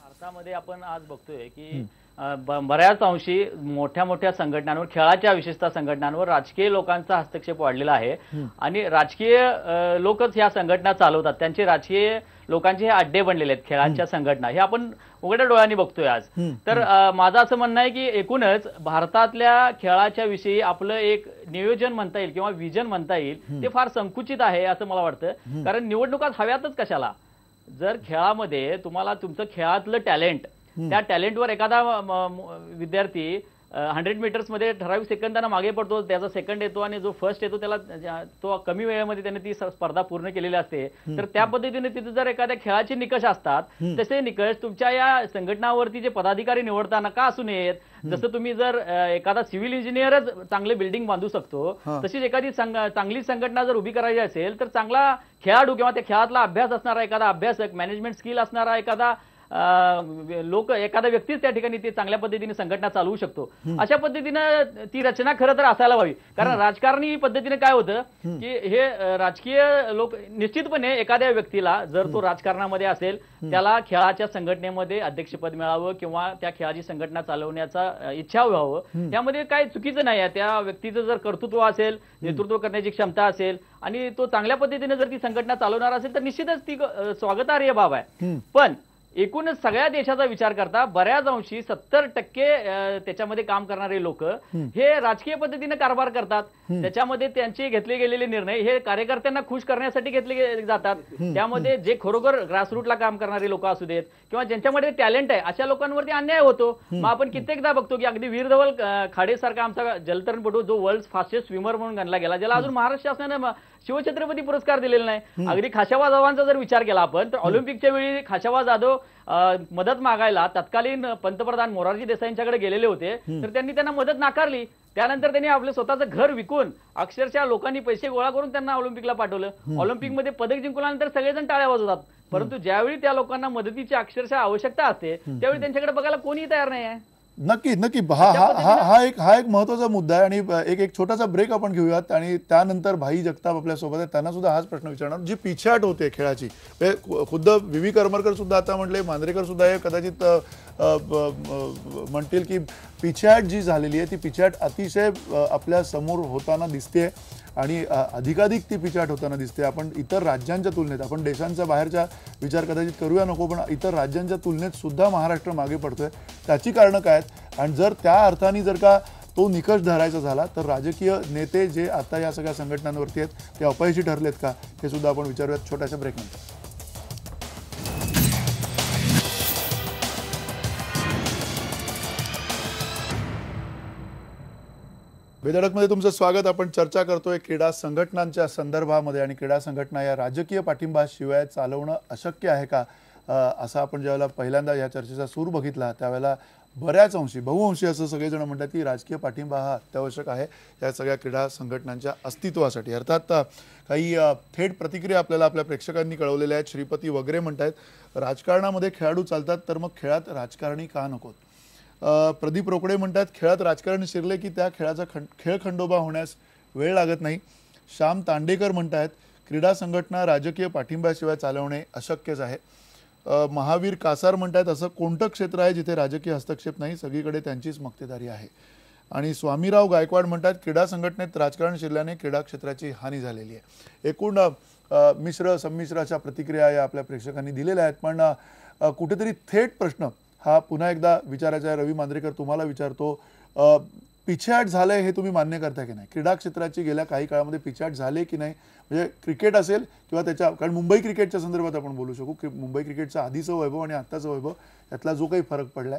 भारतामध्ये आपण आज बघतोय की बऱ्याच अंशी मोठ्या मोठ्या संघटनांवर, खेळाच्या विशेषतः संघटनांवर राजकीय लोकांचा हस्तक्षेप वाढलेला आहे आणि राजकीय लोकच ह्या संघटना चालवतात. त्यांचे राजकीय लोकांचे हे अड्डे बनलेले आहेत खेळांच्या संघटना, हे आपण उघड्या डोळ्यांनी बघतोय आज. तर माझं असं म्हणणं आहे की एकूणच भारतातल्या खेळाच्या विषयी आपलं एक नियोजन म्हणता येईल किंवा विजन म्हणता येईल ते फार संकुचित आहे असं मला वाटतं. कारण निवडणुकात हव्यातच कशाला? जर खेळामध्ये तुम्हाला तुमचं खेळातलं टॅलेंट, त्या टॅलेंटवर एखादा विद्यार्थी 100 मीटर्समध्ये ठराविक सेकंदानं मागे पडतो, त्याचा सेकंड येतो आणि जो फर्स्ट येतो त्याला तो कमी वेळेमध्ये त्याने ती स्पर्धा पूर्ण केलेली असते. तर त्या पद्धतीने तिथे जर एखाद्या खेळाचे निकष असतात तसे निकष तुमच्या या संघटनावरती जे पदाधिकारी निवडताना का असू नयेत. जसं तुम्ही जर एखादा सिव्हिल इंजिनियरच चांगले बिल्डिंग बांधू शकतो, तशीच एखादी चांगली संघटना जर उभी करायची असेल तर चांगला खेळाडू किंवा त्या खेळातला अभ्यास असणारा एखादा अभ्यासक, मॅनेजमेंट स्किल असणारा एखादा एखादा व्यक्तीच त्या ठिकाणी ते चांगल्या पद्धतीने संघटना चालवू शकतो. अशा पद्धतीनं ती रचना खरं तर असायला हवी. कारण राजकारणी पद्धतीने काय होतं की हे राजकीय लोक निश्चितपणे एखाद्या व्यक्तीला जर तो राजकारणामध्ये असेल त्याला खेळाच्या संघटनेमध्ये अध्यक्षपद मिळावं किंवा त्या खेळाची संघटना चालवण्याचा इच्छा व्हावं, त्यामध्ये काही चुकीचं नाही आहे. त्या व्यक्तीचं जर कर्तृत्व असेल, नेतृत्व करण्याची क्षमता असेल आणि तो चांगल्या पद्धतीने जर ती संघटना चालवणार असेल तर निश्चितच ती स्वागतार्ह बाब आहे. पण एकूणच सगळ्या देशाचा विचार करता बऱ्याच अंशी 70% त्याच्यामध्ये काम करणारे लोक हे राजकीय पद्धतीने कारभार करतात. त्याच्यामध्ये त्यांचे घेतले गेलेले निर्णय हे कार्यकर्त्यांना खुश करण्यासाठी घेतले जातात. त्यामध्ये जे खरोखर ग्रासरूटला काम करणारे लोक असू देत किंवा ज्यांच्यामध्ये टॅलेंट आहे अशा लोकांवरती अन्याय होतो. मग आपण कित्येकदा बघतो की अगदी वीर धवल खाडेसारखा आमचा जलतरणपटू जो वर्ल्ड फास्टेस्ट स्विमर म्हणून गणला गेला, ज्याला अजून महाराष्ट्र शासनाने शिवछत्रपती पुरस्कार दिलेला नाही. अगदी खाशाबा जाधवांचा जर विचार केला आपण तर ऑलिम्पिकच्या वेळी खाशाबा जाधव मदत मागायला तत्कालीन पंतप्रधान मोरारजी देसाईंच्याकडे गेलेले होते, तर त्यांनी त्यांना मदत नाकारली. त्यानंतर त्यांनी आपलं स्वतःचं घर विकून अक्षरशः लोकांनी पैसे गोळा करून त्यांना ऑलिम्पिकला पाठवलं. ऑलिम्पिकमध्ये पदक जिंकल्यानंतर सगळेजण टाळ्या वाजवतात, परंतु ज्यावेळी त्या लोकांना मदतीची अक्षरशः आवश्यकता असते त्यावेळी त्यांच्याकडे बघायला कोणीही तयार नाही आहे. नक्की हा एक महत्वाचा मुद्दा आहे. आणि एक छोटासा ब्रेक आपण घेऊयात आणि त्यानंतर भाई जगताप आपल्या सोबत आहे, त्यांना सुद्धा हाच प्रश्न विचारणार. जी पिछाट होते खेळाची, खुद्द व्ही करमरकर सुद्धा आता म्हटले, मांजरेकर सुद्धा हे कदाचित म्हणतील की पिछाट जी झालेली आहे ती पिछाट अतिशय आपल्या समोर होताना दिसते आणि अधिकाधिक ती पिछाट होताना दिसते. आपण इतर राज्यांच्या तुलनेत, आपण देशांच्या बाहेरच्या विचार कदाचित करूया नको, पण इतर राज्यांच्या तुलनेत सुद्धा महाराष्ट्र मागे पडतोय. त्याची कारणं काय आहेत आणि जर त्या अर्थाने जर का तो निकष धरायचा झाला तर राजकीय नेते जे आता या सगळ्या संघटनांवरती आहेत ते अपयशी ठरलेत का, हे सुद्धा आपण विचारूयात छोट्याशा ब्रेकनंतर. बेधडकमध्ये तुमचं स्वागत. आपण चर्चा करतोय क्रीडा संघटनांच्या संदर्भामध्ये आणि क्रीडा संघटना या राजकीय पाठिंबाशिवाय चालवणं अशक्य आहे का, असं आपण ज्यावेळेला पहिल्यांदा या चर्चेचा सूर बघितला त्यावेळेला बऱ्याच अंशी, बहुअंशी असं सगळेजण म्हणतात की राजकीय पाठिंबा हा अत्यावश्यक आहे या सगळ्या क्रीडा संघटनांच्या अस्तित्वासाठी. अर्थात काही थेट प्रतिक्रिया आपल्याला आपल्या प्रेक्षकांनी कळवलेल्या आहेत. श्रीपती वगैरे म्हणतात राजकारणामध्ये खेळाडू चालतात तर मग खेळात राजकारणी का नकोत. प्रदीप रोकडे म्हणतात खेळात राजकारण शिरले की त्या खेळाचा खेळखंडोबा होण्यास वेळ लागत नाही. श्याम तांडेकर म्हणतात क्रीडा संघटना राजकीय पाठिंब्याशिवाय चालवणे अशक्यच आहे. महावीर कासार म्हणतात असं कोणतं क्षेत्र आहे जिथे राजकीय हस्तक्षेप नाही, सगळीकडे त्यांचीच मक्तेदारी आहे. आणि स्वामीराव गायकवाड म्हणतात क्रीडा संघटनेत राजकारण शिरल्याने क्रीडा क्षेत्राची हानी झालेली आहे. एकूण मिश्र संमिश्र अशा प्रतिक्रिया या आपल्या प्रेक्षकांनी दिलेल्या आहेत. पण कुठेतरी थेट प्रश्न हा पुन्हा एकदा विचारायचा आहे. रवी मांजरेकर तुम्हाला विचारतो, पिछाट झालंय हे तुम्ही मान्य करता की नाही? क्रीडा क्षेत्राची गेल्या काही काळामध्ये पिछाट झाले की नाही? म्हणजे क्रिकेट असेल किंवा त्याच्या, कारण मुंबई क्रिकेटच्या संदर्भात आपण बोलू शकू की मुंबई क्रिकेटचं आधीचं वैभव आणि आत्ताचं वैभव यातला जो काही फरक पडलाय,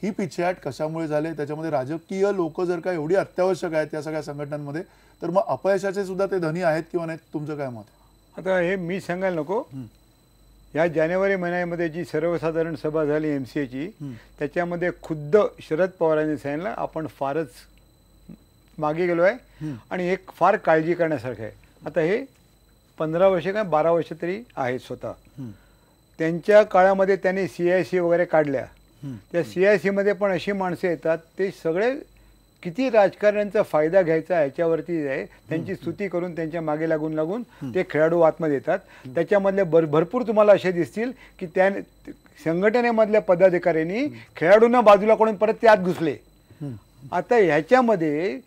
ही पिछाट कशामुळे झाले? त्याच्यामध्ये राजकीय लोक जर का एवढी अत्यावश्यक आहेत या सगळ्या संघटनांमध्ये तर मग अपयशाचे सुद्धा ते धनी आहेत किंवा नाहीत? तुमचं काय मत? आता हे मी सांगायला नको, या जानेवारी महिन्यामध्ये जी सर्वसाधारण सभा झाली MCAची त्याच्यामध्ये खुद्द शरद पवारांनी सांगितलं आपण फारच मागे गेलो आहे आणि एक फार काळजी करण्यासारखं आहे. आता हे 15 वर्ष काय 12 वर्ष तरी आहेत स्वतः. त्यांच्या काळामध्ये त्यांनी CIC वगैरे काढल्या. त्या CIC मध्ये पण अशी माणसं येतात ते सगळे किती राजकारण्यांचा फायदा घ्यायचा याच्यावरती आहे, त्यांची स्तुती करून त्यांच्या मागे लागून लागून ते खेळाडू आतमध्ये येतात. त्याच्यामधले भरपूर तुम्हाला असे दिसतील की त्या संघटनेमधल्या पदाधिकाऱ्यांनी खेळाडूंना बाजूला करून परत ते आत घुसले. आता ह्याच्यामध्ये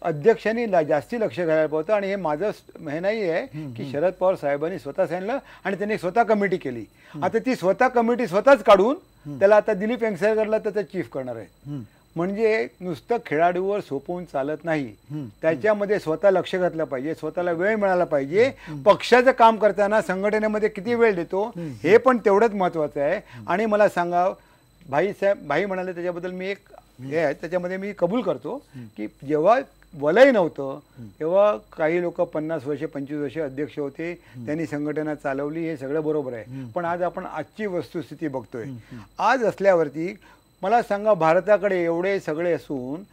अध्यक्षांनी जास्ती लक्ष घालायला पाहिजे. आणि हे माझं हे नाही आहे की शरद पवार साहेबांनी स्वतः सांगितलं आणि त्यांनी स्वतः कमिटी केली. आता ती स्वतः कमिटी स्वतःच काढून त्याला आता दिलीप वेंगसरकरला त्याचा चीफ करणार आहे. म्हणजे नुसतं खेळाडूवर सोपवून चालत नाही, त्याच्यामध्ये स्वतः लक्ष घातलं पाहिजे, स्वतःला वेळ मिळाला पाहिजे. पक्षाचं काम करताना संघटनेमध्ये किती वेळ देतो हे पण तेवढंच महत्वाचं आहे. आणि मला सांगा, भाई म्हणाले त्याच्याबद्दल मी एक हे आहे. त्याच्यामध्ये मी कबूल करतो की जेव्हा वलय नव्हतं तेव्हा काही लोक 50 वर्षे 25 वर्षे अध्यक्ष होते, त्यांनी संघटना चालवली, हे सगळं बरोबर आहे. पण आज आपण आजची वस्तुस्थिती बघतोय. आज असल्यावरती मला सांगा, भारताकडे एवढे सगळे असून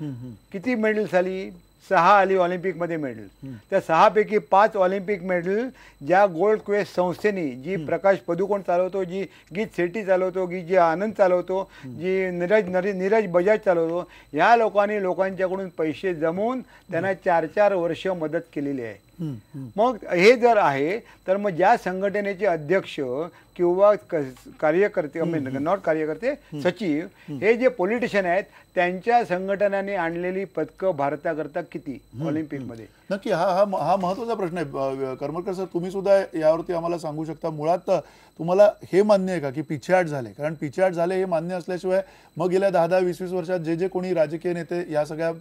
किती मेडल्स आली? 6 आली ऑलिम्पिकमध्ये मेडल. त्या 6 पैकी 5 ऑलिम्पिक मेडल ज्या गोल्ड क्वेस्ट संस्थेने, जी प्रकाश पदुकोण चालवतो, जी गीत शेट्टी चालवतो, जी आनंद चालवतो, जी नीरज बजाज चालवतो, या लोकांनी लोकांच्याकडून पैसे जमवून त्यांना 4-4 वर्ष मदत केलेली आहे. मग हे जर आहे तर मग ज्या संघटनेचे अध्यक्ष किंवा कार्यकर्ते, नॉट कार्यकर्ते, सचिव, हे जे पॉलिटिशियन आहेत, त्यांच्या संघटनाने आणलेली पदकं भारताकरता किती ऑलिम्पिकमध्ये? नक्की हा महत्वाचा प्रश्न आहे. करमरकर सर, तुम्ही सुद्धा यावरती आम्हाला सांगू शकता. मुळात तुम्हाला हे मान्य आहे का की पिछेहाट झाले? कारण पिछेहाट झाले हे मान्य असल्याशिवाय मग गेल्या 10-20 वर्षात जे कोणी राजकीय नेते या सगळ्या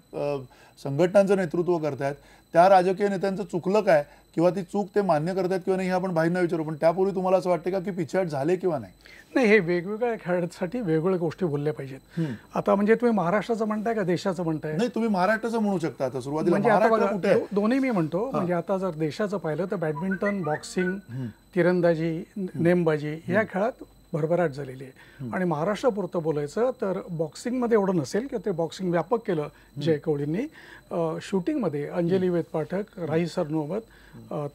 संघटनांचं नेतृत्व करतायत, त्या राजकीय नेत्यांचं चुकलं काय किंवा ती चूक ते मान्य करतात किंवा नाही हे आपण भाईंना विचारू. पण त्यापूर्वी तुम्हाला असं वाटतं का की पिछेहाट झाले किंवा नाही? नाही, हे वेगवेगळ्या खेळासाठी वेगवेगळ्या गोष्टी बोलल्या पाहिजेत. आता म्हणजे तुम्ही महाराष्ट्राचं म्हणताय का देशाचं म्हणताय? नाही, तुम्ही महाराष्ट्राचं म्हणू शकता. आता सुरुवातीला म्हणजे आता महाराष्ट्र कुठे आहे? दोन्ही मी म्हणतो. म्हणजे आता जर देशाचं पाहिलं तर बॅडमिंटन, बॉक्सिंग, तिरंदाजी, नेमबाजी या खेळात भरभराट झालेली आहे. आणि महाराष्ट्रापुरतं बोलायचं तर बॉक्सिंगमध्ये एवढं नसेल की ते बॉक्सिंग व्यापक केलं जय कवडींनी. शूटिंगमध्ये अंजली वेद पाठक, राही सरनोबत,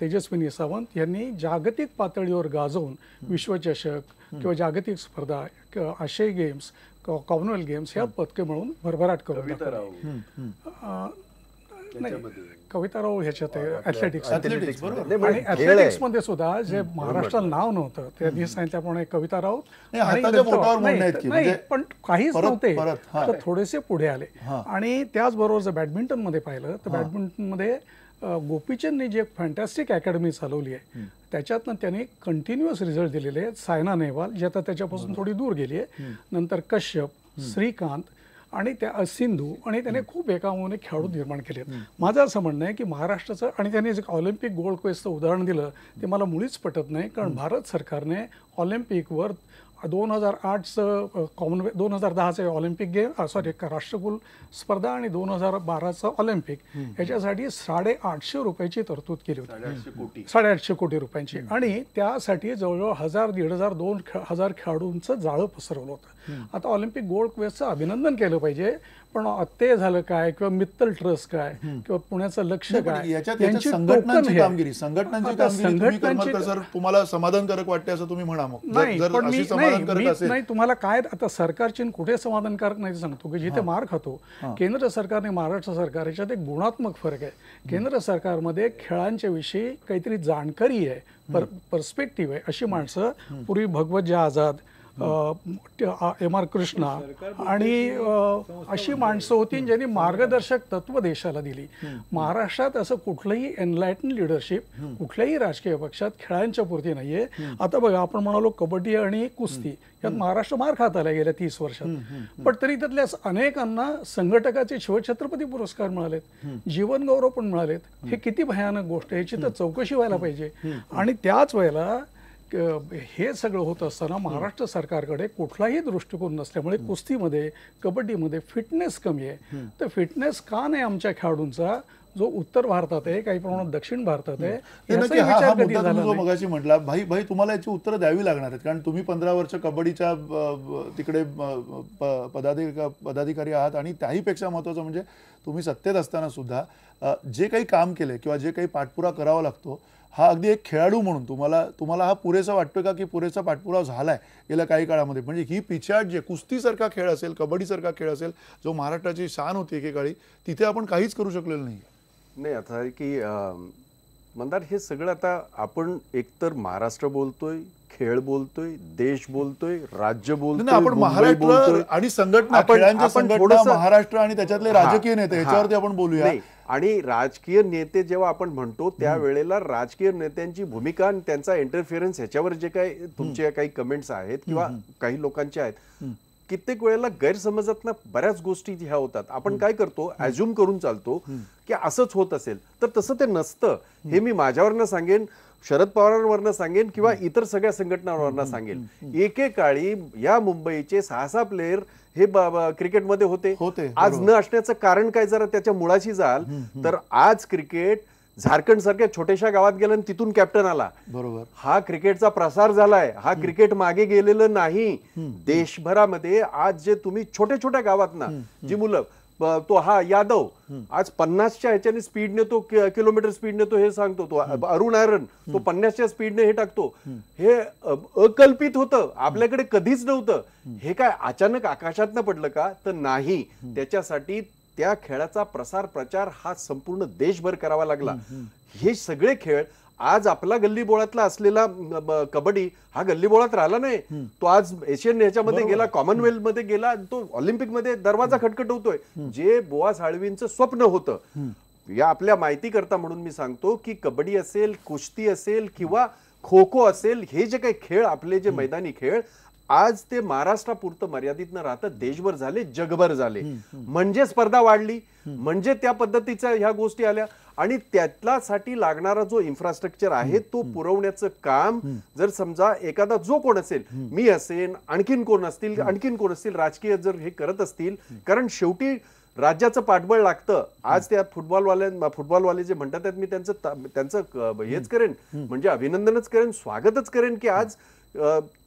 तेजस्विनी सावंत यांनी जागतिक पातळीवर गाजवून विश्वचषक किंवा जागतिक स्पर्धा, आशियाई गेम्स, कॉमनवेल्थ गेम्स ह्या पदके मिळवून भरभराट करून कविता राव ह्याच्यात ॲथलेटिक्स आणि ॲथलेटिक्स मध्ये सुद्धा जे महाराष्ट्राला नाव नव्हतं त्यांनी सांगितल्याप्रमाणे कविता राव नाही, पण काहीच नव्हते तर थोडेसे पुढे आले. आणि त्याचबरोबर जर बॅडमिंटन मध्ये पाहिलं तर बॅडमिंटन मध्ये गोपीचंदनी जे फॅन्टॅस्टिक अकॅडमी चालवली आहे त्याच्यातनं त्यांनी कंटिन्युअस रिझल्ट दिलेले आहेत. सायना नेहवाल जी आता त्याच्यापासून थोडी दूर गेली आहे, नंतर कश्यप, श्रीकांत आणि त्या सिंधू, आणि त्याने खूप एकामुळे खेळाडू निर्माण केले. माझं असं म्हणणं आहे की महाराष्ट्राचं, आणि त्याने जे ऑलिम्पिक गोल्ड क्वेस्टचं उदाहरण दिलं ते मला मुळीच पटत नाही. कारण भारत सरकारने ऑलिम्पिकवर 2008चं कॉमनवेल्थ, 2010चे ऑलिम्पिक गेम, राष्ट्रकुल स्पर्धा आणि 2012चं ऑलिम्पिक याच्यासाठी 850 रुपयाची तरतूद केली होती. 850 कोटी रुपयांची. आणि त्यासाठी जवळजवळ 1000, 1500, 2000 खेळाडूंचं जाळं पसरवलं होतं. आता ऑलिम्पिक गोल्ड क्वेस्टचं अभिनंदन केलं पाहिजे, पण ते झालं काय किंवा मित्तल ट्रस्ट काय किंवा पुण्याचं लक्ष काय, संघटनांची कामगिरी तुम्हाला समाधानकारक वाटते असं तुम्ही म्हणा. मग नाही, तुम्हाला काय आता सरकारची कुठे समाधानकारक नाही सांगतो की जिथे मार खातो केंद्र सरकारने महाराष्ट्र सरकार याच्यात एक गुणात्मक फरक आहे. केंद्र सरकारमध्ये खेळांच्या विषयी काहीतरी जाणकारी आहे, पर्स्पेक्टिव्ह आहे. अशी माणसं पूर्वी भगवतजी आझाद, M.R. कृष्णा आणि अशी माणसं होती ज्यांनी मार्गदर्शक तत्व देशाला दिली. महाराष्ट्रात असं कुठलंही एनलायटन लिडरशिप कुठल्याही राजकीय पक्षात खेळांच्या पुरती नाहीये. आता बघा, आपण म्हणालो कबड्डी आणि कुस्ती यात महाराष्ट्र मार खात आला गेल्या 30 वर्षात, पण तरी त्यातल्या अनेकांना संघटकाचे शिवछत्रपती पुरस्कार मिळालेत, जीवन गौरव पण मिळालेत. हे किती भयानक गोष्ट आहे, याची तर चौकशी व्हायला पाहिजे. आणि त्याच वेळेला हे सगळं होत असताना महाराष्ट्र सरकारकडे कुठलाही दृष्टिकोन नसल्यामुळे कुस्तीमध्ये, कबड्डीमध्ये फिटनेस कमी आहे. तर फिटनेस का नाही आमच्या खेळाडूंचा, जो उत्तर भारतात आहे, काही प्रमाणात दक्षिण भारतात आहे? मगाशी म्हटला भाई तुम्हाला याची उत्तरं द्यावी लागणार आहेत, कारण तुम्ही 15 वर्ष कबड्डीच्या तिकडे पदाधिकारी आहात. आणि त्याहीपेक्षा महत्वाचं म्हणजे तुम्ही सत्तेत असताना सुद्धा जे काही काम केले किंवा जे काही पाठपुरा करावा लागतो, हा अगदी एक खेळाडू म्हणून तुम्हाला हा पुरेसा वाटतोय का की पुरेसा पाठपुरावा झालाय गेल्या काही काळामध्ये? म्हणजे ही पिछेहाट जे कुस्तीसारखा खेळ असेल, कबड्डीसारखा खेळ असेल, जो महाराष्ट्राची शान होती एकेकाळी, तिथे आपण काहीच करू शकलेलं नाही. आता की मंदार, हे सगळं आता आपण एकतर महाराष्ट्र बोलतोय, खेळ बोलतोय, देश बोलतोय, राज्य बोलतोय, आपण महाराष्ट्र आणि संघटना, खेळांच्या संघटना, महाराष्ट्र आणि त्याच्यातले राजकीय नेते, याच्यावरती आपण बोलूया. आणि राजकीय नेते जेव्हा आपण म्हणतो त्यावेळेला राजकीय नेत्यांची भूमिका आणि त्यांचा इंटरफिअरन्स ह्याच्यावर जे काही तुमचे काही कमेंट्स आहेत किंवा काही लोकांचे आहेत, कित्येक वेळेला गैरसमजात बऱ्याच गोष्टी ह्या होतात. आपण काय करतो, ऍज्युम करून चालतो की असंच होत असेल, तर तसं ते नसतं. हे मी माझ्यावरनं सांगेन, शरद पवारांवरनं सांगेन किंवा इतर सगळ्या संघटनांवरनं सांगेन. एकेकाळी या मुंबईचे 6-6 प्लेयर हे क्रिकेटमध्ये होते. आज न असण्याचं कारण काय, जरा त्याच्या मुळाशी जाल तर आज क्रिकेट झारखंड सारख्या छोट्याशा गावात गेला आणि तिथून कॅप्टन आला. बरोबर, हा क्रिकेटचा प्रसार झालाय. हा क्रिकेट मागे गेलेलं नाही. देशभरामध्ये आज जे तुम्ही छोट्या छोट्या गावात ना जी मुलं, तो हा यादव आज 50च्या ह्याच्याने स्पीडने तो किलोमीटर स्पीडने तो हे सांगतो, तो अरुण आयरन तो 50च्या स्पीडने हे टाकतो. हे अकल्पित होतं, आपल्याकडे कधीच नव्हतं. हे काय अचानक आकाशातनं पडलं का? तर नाही. त्याच्यासाठी त्या खेळाचा प्रसार प्रचार हा संपूर्ण देशभर करावा लागला. हे सगळे खेळ आज आपला गल्लीबोळातला असलेला कबड्डी हा गल्लीबोळात राहिला नाही. तो आज एशियन ह्याच्यामध्ये गेला, कॉमनवेल्थ मध्ये गेला, तो ऑलिम्पिक मध्ये दरवाजा खटखटवतोय. जे बुवा साळवींचं स्वप्न होतं, या आपल्या माहिती करता म्हणून मी सांगतो की कबड्डी असेल, कुस्ती असेल किंवा खो खो असेल, हे जे काही खेळ आपले जे मैदानी खेळ आज ते महाराष्ट्रापुरतं मर्यादित न राहता देशभर झाले, जगभर झाले. म्हणजे स्पर्धा वाढली, म्हणजे त्या पद्धतीच्या ह्या गोष्टी आल्या आणि त्याच्यासाठी लागणारा जो इन्फ्रास्ट्रक्चर आहे तो पुरवण्याचं काम जर समजा एखादा जो कोण असेल, मी असेल, आणखीन कोण असतील राजकीय जर हे करत असतील, कारण शेवटी राज्याचं पाठबळ लागतं. आज त्या फुटबॉलवाले जे म्हणतात मी त्यांचं हेच करेन, म्हणजे अभिनंदनच करेन, स्वागतच करेन की आज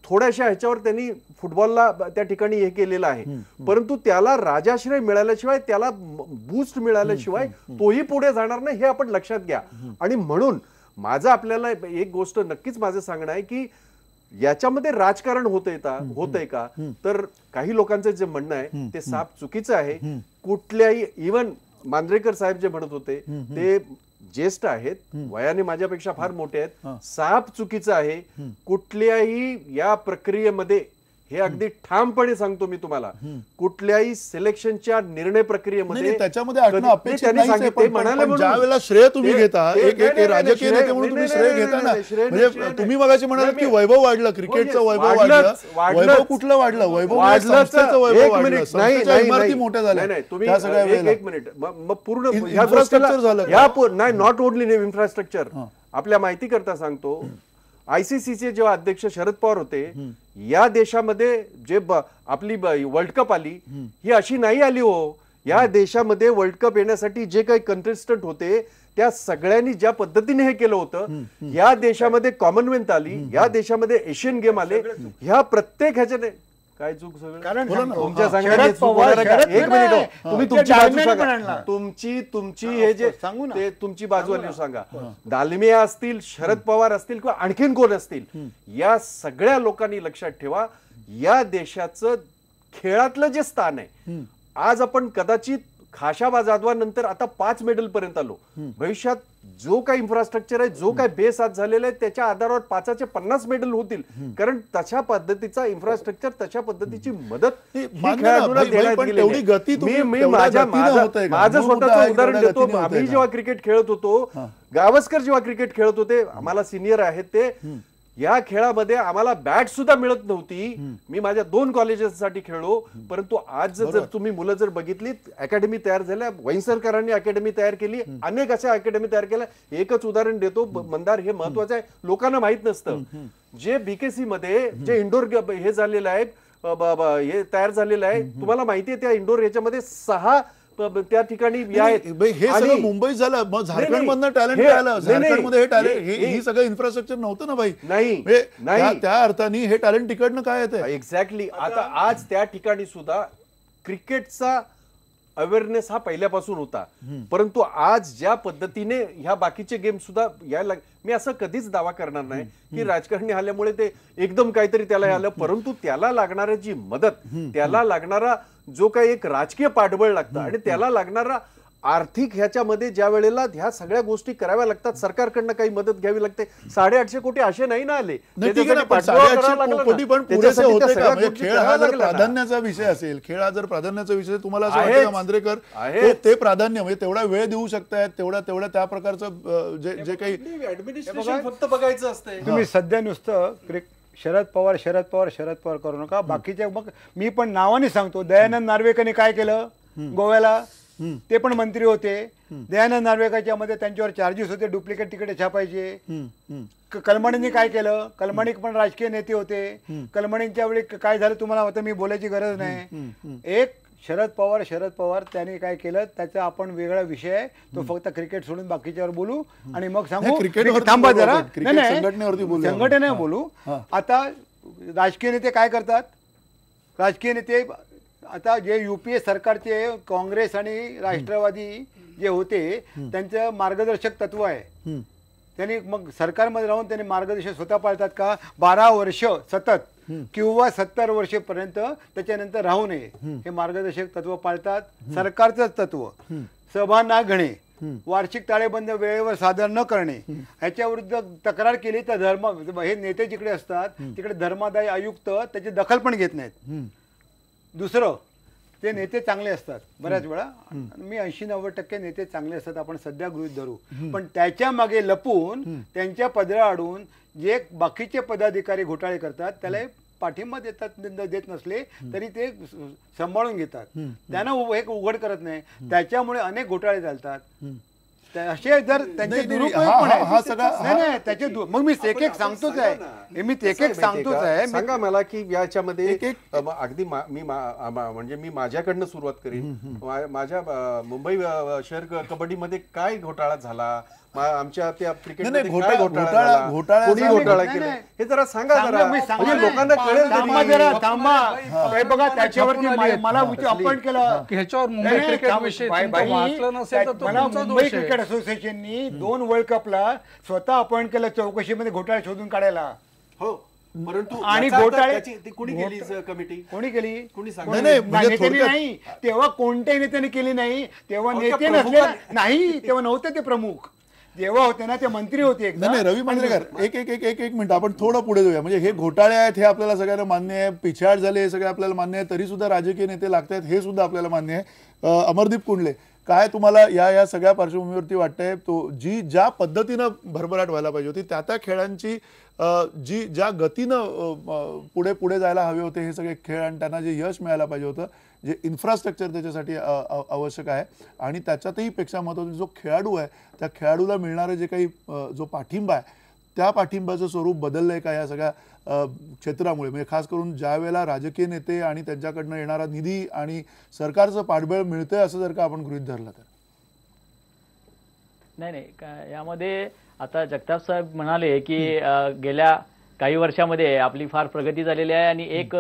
थोड्याशा ह्याच्यावर त्यांनी फुटबॉलला त्या ठिकाणी हे केलेलं आहे. परंतु त्याला राजाश्रय मिळाल्याशिवाय, त्याला बूस्ट मिळाल्याशिवाय तोही पुढे जाणार नाही, हे आपण लक्षात घ्या. आणि म्हणून माझं आपल्याला एक गोष्ट नक्कीच माझं सांगणं आहे की याच्यामध्ये राजकारण होतंय का? तर काही लोकांचं जे म्हणणं आहे ते साफ चुकीचं आहे. कुठल्याही, इव्हन मांजरेकर साहेब जे म्हणत होते ते ज्येष्ठ आहेत, वयाने माझ्यापेक्षा फार मोठे आहेत, साफ चुकीचं आहे. कुठल्याही या प्रक्रियेमध्ये, हे अगदी ठामपणे सांगतो मी तुम्हाला, कुठल्याही सिलेक्शनच्या निर्णय प्रक्रियेमध्ये त्याच्यामध्ये असणं अपेक्षित नाही. ज्या वेळेला श्रेय तुम्ही घेता, एक राजकीय नेते म्हणून तुम्ही श्रेय घेता ना, म्हणजे तुम्ही मगाशी म्हणाल की वैभव वाढलं, क्रिकेटचं वैभव वाढलं. वैभव कुठलं वाढलं? वैभव संस्थेचं वैभव वाढलं, संस्थेच्या इमारती मोठ्या झाल्या. तुम्ही एक मिनिट, मग पूर्ण इन्फ्रास्ट्रक्चर झालं नाही, नॉट ओनली इन्फ्रास्ट्रक्चर. आपल्या माहिती करता सांगतो, आयसीसीचे जेव्हा अध्यक्ष शरद पवार होते, या देशामध्ये जे आपली वर्ल्ड कप आली, ही अशी नाही आली हो. या देशामध्ये वर्ल्ड कप येण्यासाठी जे काही कंटेस्टंट होते त्या सगळ्यांनी ज्या पद्धतीने हे केलं होतं, या देशामध्ये कॉमनवेल्थ आली, या देशामध्ये एशियन गेम आले, ह्या प्रत्येक ह्याच्याने काय चूक सगळं कारण तुमच्या सांगण्यात एक मिनिट, तुम्ही तुमची बाजू सांगा, तुमची हे जे ते तुमची बाजू आली सांगा. दालमिया असतील, शरद पवार असतील किंवा आणखीन कोण असतील, या सगळ्या लोकांनी लक्षात ठेवा, या देशाचं खेळातलं जे स्थान आहे, आज आपण कदाचित खाशाबा जाधवानंतर आता 5 मेडल पर्यंत आलो. भविष्यात जो काही इन्फ्रास्ट्रक्चर आहे, जो काही बेस आज झालेला आहे, त्याच्या आधारावर 5चे 50 मेडल होतील. कारण तशा पद्धतीचा इन्फ्रास्ट्रक्चर, तशा पद्धतीची मदत माझं स्वतःचं उदाहरण देतो. आम्ही जेव्हा क्रिकेट खेळत होतो, गावस्कर जेव्हा क्रिकेट खेळत होते, आम्हाला सिनियर आहेत ते, या खेळामध्ये आम्हाला बॅट सुद्धा मिळत नव्हती. मी माझ्या 2 कॉलेजेससाठी खेळलो. परंतु आज जर तुम्ही मुलं जर बघितलीत, अकॅडमी तयार झाल्या, वैंसरकरांनी अकॅडमी तयार केली, अनेक अशा अकॅडमी तयार केल्या. एकच उदाहरण देतो, मंदार, हे महत्वाचं आहे, लोकांना माहित नसतं. जे बीकेसी मध्ये जे इंडोर हे झालेलं आहे, हे तयार झालेलं आहे, तुम्हाला माहिती आहे, त्या इंडोर ह्याच्यामध्ये 6 त्या ठिकाणी हे सगळं मुंबईत झालं, मग झारखंड मधनं टॅलेंट आलं. झारखंड मध्ये हे टॅलेंट, ही सगळं इन्फ्रास्ट्रक्चर नव्हतं ना भाई. नाही, त्या अर्थाने हे टॅलेंट तिकडनं काय येतं एक्झॅक्टली. आता आज त्या ठिकाणी सुद्धा क्रिकेटचा अवेअरनेस हा पहिल्यापासून होता, परंतु आज ज्या पद्धतीने ह्या बाकीचे गेम सुद्धा यायला, मी असं कधीच दावा करणार नाही की राजकारणी आल्यामुळे ते एकदम काहीतरी त्याला आलं, परंतु त्याला लागणारी जी मदत, त्याला लागणारा जो काही एक राजकीय पाठबळ लागतं आणि त्याला लागणारा आर्थिक ह्याच्यामध्ये ज्या वेळेला ह्या सगळ्या गोष्टी कराव्या लागतात, सरकारकडनं काही मदत घ्यावी लागते. 850 कोटी असे नाही ना आले. 850 कोटी पण पुरेसे होते का? खेळ हा जर प्राधान्याचा विषय असेल, खेळ हा जर प्राधान्याचा विषय तुम्हाला असं वाटतं का मांजरेकर ते प्राधान्य, म्हणजे तेवढा वेळ देऊ शकतायत, तेवढा त्या प्रकारचं जे काही ऍडमिनिस्ट्रेशन फक्त बघायचं असतं. तुम्ही सध्या नुसतं शरद पवार करू नका. बाकीचे मग मी पण नावाने सांगतो, दयानंद नार्वेकरने काय केलं गोव्याला, ते पण मंत्री होते. दयानंद नार्वेकरच्या मध्ये त्यांच्यावर चार्जेस होते, डुप्लिकेट तिकडे छापायचे. कलमणींनी काय केलं, कलमणी पण राजकीय नेते होते. कलमणींच्या वेळी काय झालं तुम्हाला आता मी बोलायची गरज नाही. एक शरद पवार त्यांनी काय केलं त्याचा आपण वेगळा विषय आहे, तो फक्त क्रिकेट सोडून बाकीच्यावर बोलू आणि मग सांगू. थांबा जरा, संघटनेवर बोलू. आता राजकीय नेते काय करतात, राजकीय नेते आता जे युपीए सरकारचे काँग्रेस आणि राष्ट्रवादी जे होते त्यांचं मार्गदर्शक तत्व आहे. त्यांनी मग सरकारमध्ये राहून त्यांनी मार्गदर्शक स्वतः पाळतात का, 12 वर्ष सतत किंवा 70 वर्षेपर्यंत त्याच्यानंतर राहू नये हे मार्गदर्शक तत्व पाळतात. सरकारचंच तत्व, सभा ना घेणे, वार्षिक ताळेबंद वेळेवर सादर न करणे, ह्याच्या विरुद्ध तक्रार केली तर हे नेते जिकडे असतात तिकडे धर्मादाय आयुक्त त्याची दखल पण घेत नाहीत. दुसरं, ते नेते चांगले असतात बऱ्याच वेळा, मी 80-90% नेते चांगले असतात आपण सध्या गृहीत धरू. पण त्याच्या मागे लपून त्यांच्या पदराआडून जे बाकीचे पदाधिकारी घोटाळे करतात त्याला पाठिंबा देत नसले तरी ते सांभाळून घेतात, त्यांना एक उघड करत नाही. त्याच्यामुळे अनेक घोटाळे चालतात. असे जर त्यांचे दुरुपयोग पण आहे त्याचे, मग मी एक एक सांगतोच आहे, मी एक एक सांगतोच आहे. सांगा मला की याच्यामध्ये अगदी म्हणजे मी माझ्याकडनं सुरुवात करीन. माझ्या मुंबई शहर कबड्डीमध्ये काय घोटाळा झाला, आमच्या त्या क्रिकेटमध्ये घोटाळा केले हे जरा सांगा, म्हणजे लोकांना कळेल. बघा त्याच्यावरती मला अपॉइंट केलं ह्याच्यावर मुंबई क्रिकेट विषयी मुंबई क्रिकेट असोसिएशननी 2 वर्ल्ड कपला स्वतः अपॉइंट केलं चौकशीमध्ये घोटाळे शोधून काढायला. हो, परंतु आणि घोटाळे कोणी केली कमिटी, कोणी केली, कोणी नेत्यांनी नाही. तेव्हा कोणत्याही नेत्याने केली नाही. तेव्हा नेते नसले नाही, तेव्हा नव्हते ते प्रमुख. जेव्हा होते ना ते मंत्री होते. नाही रवी मांजरेकर, एक मिनिट आपण थोडं पुढे जाऊया. म्हणजे हे घोटाळे आहेत हे आपल्याला सगळ्यांना मान्य आहे, पिछाड झाले हे सगळे आपल्याला मान्य आहे, तरी सुद्धा राजकीय नेते लागतात हे सुद्धा आपल्याला मान्य आहे. अमरदीप कुंडले, काय तुम्हाला या सगळ्या पार्श्वभूमीवरती वाटतंय, तो ज्या पद्धतीनं भरभराट व्हायला पाहिजे होती त्या खेळांची ज्या गतीनं पुढे जायला हवे होते हे सगळे खेळ आणि त्यांना जे यश मिळायला पाहिजे होतं, जे इन्फ्रास्ट्रक्चर त्याच्यासाठी आवश्यक आहे आणि त्याच्यातही पेक्षा महत्त्वाचा जो खेळाडू आहे त्या खेळाडूला मिळणारे जे काही जो पाठिंबा आहे त्या पाठिंब्याचं स्वरूप बदललंय का या सगळ्या क्षेत्रामुळे. म्हणजे खास करून ज्या वेळेला राजकीय नेते आणि त्यांच्याकडनं येणारा निधी आणि सरकारचं पाठबळ मिळतंय असं जर का आपण गृहीत धरलं तर. नाही यामध्ये आता जगताप साहेब म्हणाले की गेल्या काही वर्षामध्ये आपली फार प्रगती झालेली आहे आणि एक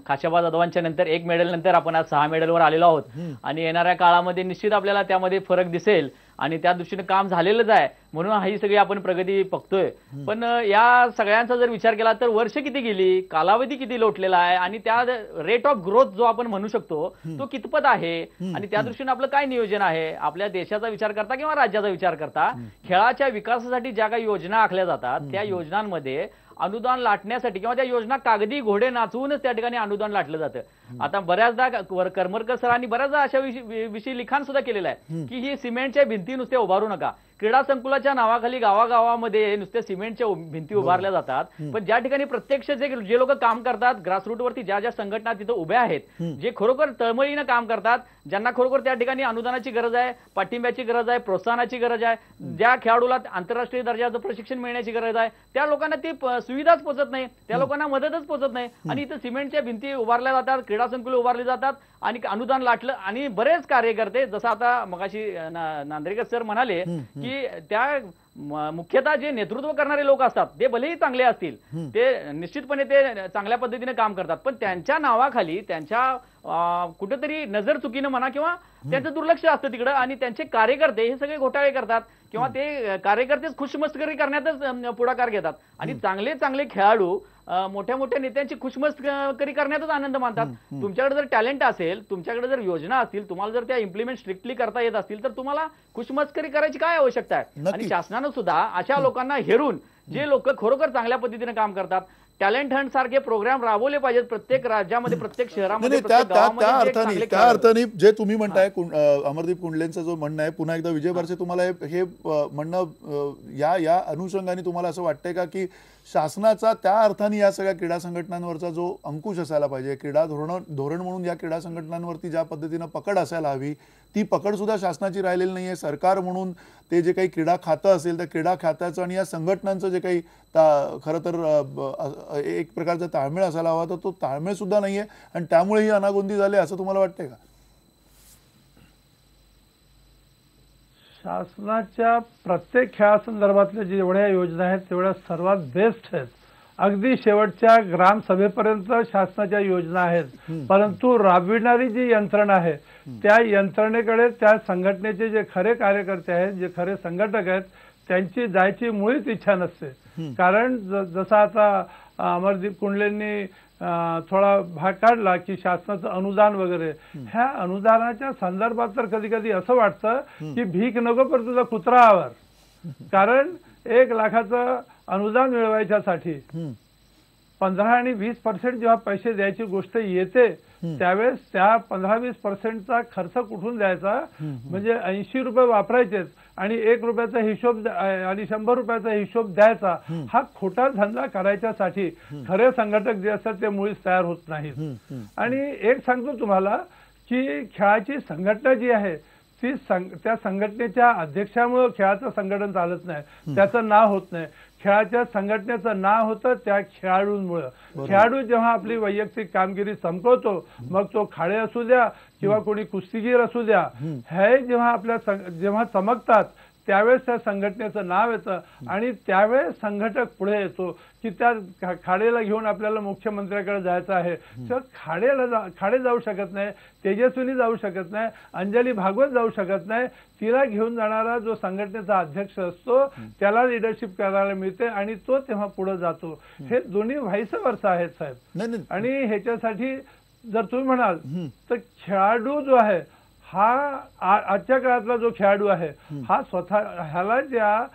खाशाबा जाधवांच्या नंतर 1 मेडल नंतर आपण आज 6 मेडलवर आलेलो आहोत आणि येणाऱ्या काळामध्ये निश्चित आपल्याला त्यामध्ये फरक दिसेल आणि त्या दृष्टीने काम झालेलंच आहे, म्हणून ही सगळी आपण प्रगती बघतोय. पण या सगळ्यांचा जर विचार केला तर वर्ष किती गेली, कालावधी किती लोटलेला आहे आणि त्या रेट ऑफ ग्रोथ जो आपण म्हणू शकतो तो कितपत आहे आणि त्या दृष्टीने आपलं काय नियोजन आहे. आपल्या देशाचा विचार करता किंवा राज्याचा विचार करता खेळाच्या विकासासाठी ज्या काही योजना आखल्या जातात त्या योजनांमध्ये अनुदान लाटण्यासाठी किंवा त्या योजना कागदी घोडे नाचवूनच त्या ठिकाणी अनुदान लाटलं जातं. आता बऱ्याचदा करमरकर सरांनी बऱ्याचदा अशा विषयी लिखाण सुद्धा केलेलं आहे की ही सिमेंटच्या भिंती नुसत्या उभारू नका. क्रीडा संकुलाच्या नावाखाली गावागावामध्ये नुसत्या सिमेंटच्या भिंती उभारल्या जातात, पण ज्या ठिकाणी प्रत्यक्ष जे लोक काम करतात ग्रासरूट वरती, ज्या संघटना तिथं उभ्या आहेत, जे खरोखर तळमळीनं काम करतात, ज्यांना खरोखर त्या ठिकाणी अनुदानाची गरज आहे, पाठिंब्याची गरज आहे, प्रोत्साहनाची गरज आहे, ज्या खेळाडूला आंतरराष्ट्रीय दर्जाचं प्रशिक्षण मिळण्याची गरज आहे, त्या लोकांना ती सुविधाच पोहोचत नाही, त्या लोकांना मदतच पोहोचत नाही आणि इथं सिमेंटच्या भिंती उभारल्या जातात, क्रीडा संकुल उभारली जातात आणि अनुदान लाटलं आणि बरेच कार्यकर्ते जसं आता मगाशी नांद्रेकर सर म्हणाले की त्या मुख्यतः जे नेतृत्व करणारे लोक असतात ते भलेही चांगले असतील, ते निश्चितपणे ते चांगल्या पद्धतीने काम करतात, पण त्यांच्या नावाखाली त्यांच्या कुठेतरी नजर चुकीनं म्हणा किंवा त्यांचं दुर्लक्ष असतं तिकडं आणि त्यांचे कार्यकर्ते हे सगळे घोटाळे करतात किंवा ते कार्यकर्तेच खुशमस्करी करण्यातच पुढाकार घेतात आणि चांगले खेळाडू मोठ्या मोठ्या नेत्यांची खुशमस्करी करण्यातच आनंद मानतात. तुमच्याकडे जर टॅलेंट असेल, तुमच्याकडे जर योजना असतील, तुम्हाला जर त्या इम्प्लिमेंट स्ट्रिक्टली करता येत असतील तर तुम्हाला खुशमस्करी करायची काय आवश्यकता आहे. आणि शासनानं सुद्धा अशा लोकांना हेरून जे लोक खरोखर चांगल्या पद्धतीने काम करतात टॅलेंट हंट सारखे प्रोग्राम राबवले पाहिजेत प्रत्येक राज्यामध्ये, प्रत्येक शहरामध्ये, नाही, प्रत्येक गावामध्ये जे चांगले त्या अर्थाने जे तुम्ही म्हणताय अमरदीप कुंडलेंचं जो म्हणणं आहे, पुन्हा एकदा विजय बारसे तुम्हाला हे म्हणणं या अनुषंगाने तुम्हाला असं वाटतंय का की शासनाचा त्या अर्थाने या सगळ्या क्रीडा संघटनांवरचा जो अंकुश असायला पाहिजे, क्रीडा धोरण म्हणून या क्रीडा संघटनांवरती ज्या पद्धतीनं पकड असायला हवी ती पकड सुद्धा शासनाची राहिलेली नाहीये. सरकार म्हणून ते जे काही क्रीडा खातं असेल त्या क्रीडा खात्याचं आणि या संघटनांचं जे काही खरं तर एक प्रकारचा ताळमेळ असायला हवा, तर तो ताळमेळ सुद्धा नाहीये आणि त्यामुळे ही अनागोंदी झाली असं तुम्हाला वाटतंय का? शासनाच्या प्रत्येक खेळासंदर्भातल्या जेवढ्या योजना आहेत तेवढ्या सर्वात बेस्ट आहेत. अगदी शेवटच्या ग्रामसभेपर्यंत शासनाच्या योजना आहेत, परंतु राबविणारी जी यंत्रणा आहे त्या यंत्रणेकडे त्या संघटनेचे जे खरे कार्यकर्ते आहेत, जे खरे संघटक आहेत, त्यांची जायची मुळीच इच्छा नसते. कारण जसं आता अमरदीप कुंडलेंनी थोडा भाग काढला की शासनाचं अनुदान वगैरे, ह्या अनुदानाच्या संदर्भात तर कधी कधी असं वाटतं की भीक नको पण तुझा कुत्रा आवर. कारण 1 लाखाचं अनुदान मिळवायच्यासाठी 15 आणि 20% जेव्हा पैसे द्यायची गोष्ट येते त्यावेळेस त्या 15-20%चा खर्च कुठून द्यायचा, म्हणजे 80 रुपये वापरायचेत आणि 1 रुपयाचा हिशोब आणि 100 रुपयाचा हिशोब द्यायचा, हा खोटा धंदा करायच्यासाठी खरे संघटक जे असतात ते मुळीच तयार होत नाहीत. आणि एक सांगतो तुम्हाला की खेळाची संघटना जी आहे ती त्या संघटनेच्या अध्यक्षामुळे खेळाचं संघटन चालत नाही, त्याचं नाव होत नाही. खेळाच्या संघटनेचं नाव होतं त्या खेळाडूंमुळे. खेळाडू जेव्हा आपली वैयक्तिक कामगिरी संपवतो, मग तो खाडे असू द्या किंवा कोणी कुस्तीगीर असू द्या, हे जेव्हा चमकतात त्यावेळेस त्या संघटनेचं नाव येतं आणि त्यावेळेस संघटक पुढे येतो की त्या खाडेला घेऊन आपल्याला मुख्यमंत्र्याकडे जायचं आहे. तर खाडे जाऊ शकत नाही, तेजस्विनी जाऊ शकत नाही, अंजली भागवत जाऊ शकत नाही. तिला घेऊन जाणारा जो संघटनेचा अध्यक्ष असतो त्याला लिडरशिप करायला मिळते आणि तो तेव्हा पुढे जातो. हे दोन्ही व्हाईस वर्सा आहेत साहेब. आणि ह्याच्यासाठी जर तुम्ही म्हणाल तर खेळाडू जो आहे हा आजच्या काळातला जो खेळाडू आहे हा स्वतः ह्याला ज्या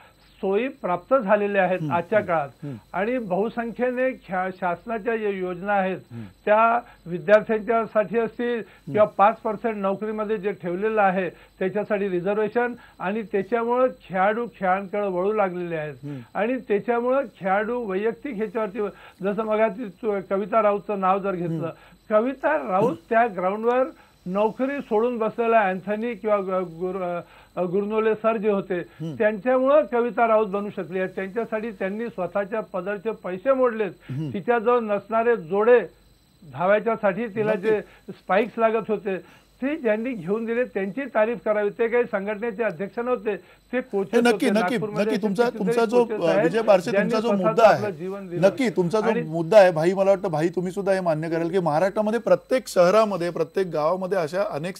सोयी प्राप्त झालेल्या आहेत आजच्या काळात आणि बहुसंख्येने शासनाच्या ज्या योजना आहेत त्या विद्यार्थ्यांच्यासाठी असतील किंवा 5% नोकरीमध्ये जे ठेवलेलं आहे त्याच्यासाठी रिझर्वेशन, आणि त्याच्यामुळे खेळाडू खेळांकडे वळू लागलेले आहेत आणि त्याच्यामुळे खेळाडू वैयक्तिक ह्याच्यावरती, जसं मग कविता राऊतचं नाव जर घेतलं, कविता राऊत त्या ग्राउंडवर नोकरी सोडून बसलेला अँथनी किंवा गुरनोले सर जे होते त्यांच्यामुळे कविता राऊत बनू शकली आहे. त्यांच्यासाठी त्यांनी स्वतःच्या पदरचे पैसे मोडलेत. तिच्याजवळ नसणारे जोडे धावायच्यासाठी तिला जे स्पाइक्स लागत होते ते ज्यांनी घेऊन दिले त्यांची तारीफ करावी. ते काही संघटनेचे अध्यक्ष नव्हते, ते कोच. नक्की तुमचा जो विजय बारसे तुमचा जो मुद्दा आहे, नक्की तुमचा जो मुद्दा आहे भाई, मला वाटतं भाई तुम्ही सुद्धा हे मान्य कराल की महाराष्ट्रामध्ये प्रत्येक शहरामध्ये प्रत्येक गावामध्ये अशा अनेक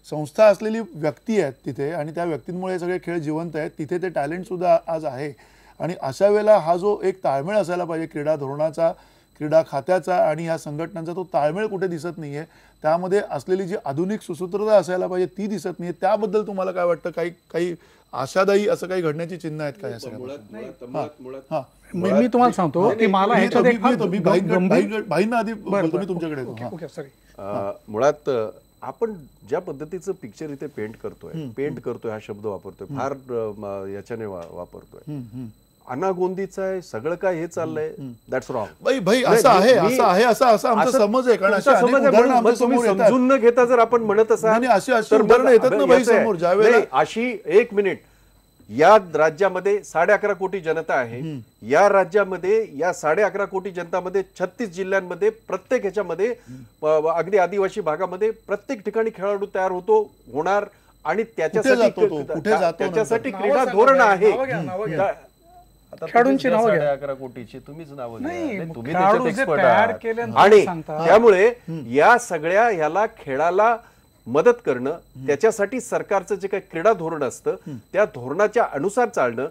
संस्था असलेली व्यक्ती आहेत तिथे आणि त्या व्यक्तींमुळे सगळे खेळ जिवंत आहेत. तिथे ते टॅलेंट सुद्धा आज आहे आणि अशा वेळेला हा जो एक ताळमेळ असायला पाहिजे क्रीडा धोरणाचा, क्रीडा खात्याचा आणि या संघटनांचा, तो ताळमेळ कुठे दिसत नाहीये. त्यामध्ये असलेली जी आधुनिक सुसूत्रता असायला पाहिजे ती दिसत नाहीये. त्याबद्दल तुम्हाला काय वाटतं? काही आशादायी असं काही घडण्याची चिन्ह आहेत का या सगळ्या? मी तुम्हाला सांगतो की मला भाईंना आधी बोलतो मी तुमच्याकडे येतो. मुळात आपण ज्या पद्धतीचं पिक्चर इथे पेंट करतोय हा शब्द वापरतोय, फार याच्याने वापरतोय. अनागोंदीचं आहे सगळं काय हे चाललंय, दॅट्स रॉंग. भाई असं आहे असं आमचा समज आहे. कारण समजून न घेता जर आपण म्हणत असाल अशी उदाहरणं येतात ना भाई समोर, ज्यावेळेला अशी 1 मिनिट या राज्यामध्ये 11.5 कोटी जनता आहे. या राज्यामध्ये या 11.5 कोटी जनतामध्ये 36 जिल्ह्यांमध्ये प्रत्येक ह्याच्यामध्ये अगदी आदिवासी भागामध्ये प्रत्येक ठिकाणी खेळाडू तयार होणार आणि त्याच्यासाठी क्रीडा धोरण आहे. खेळाडूंची नावं 11.5 कोटीची तुम्हीच नावं घ्या, तुम्ही खेळाडू त्याच्यात जे expert तयार आहात. केले आणि सांगतात. त्यामुळे या सगळ्या ह्याला खेळाला मदत करणं, त्याच्यासाठी सरकारचं जे काही क्रीडा धोरण असतं त्या धोरणाच्या अनुसार चालणं,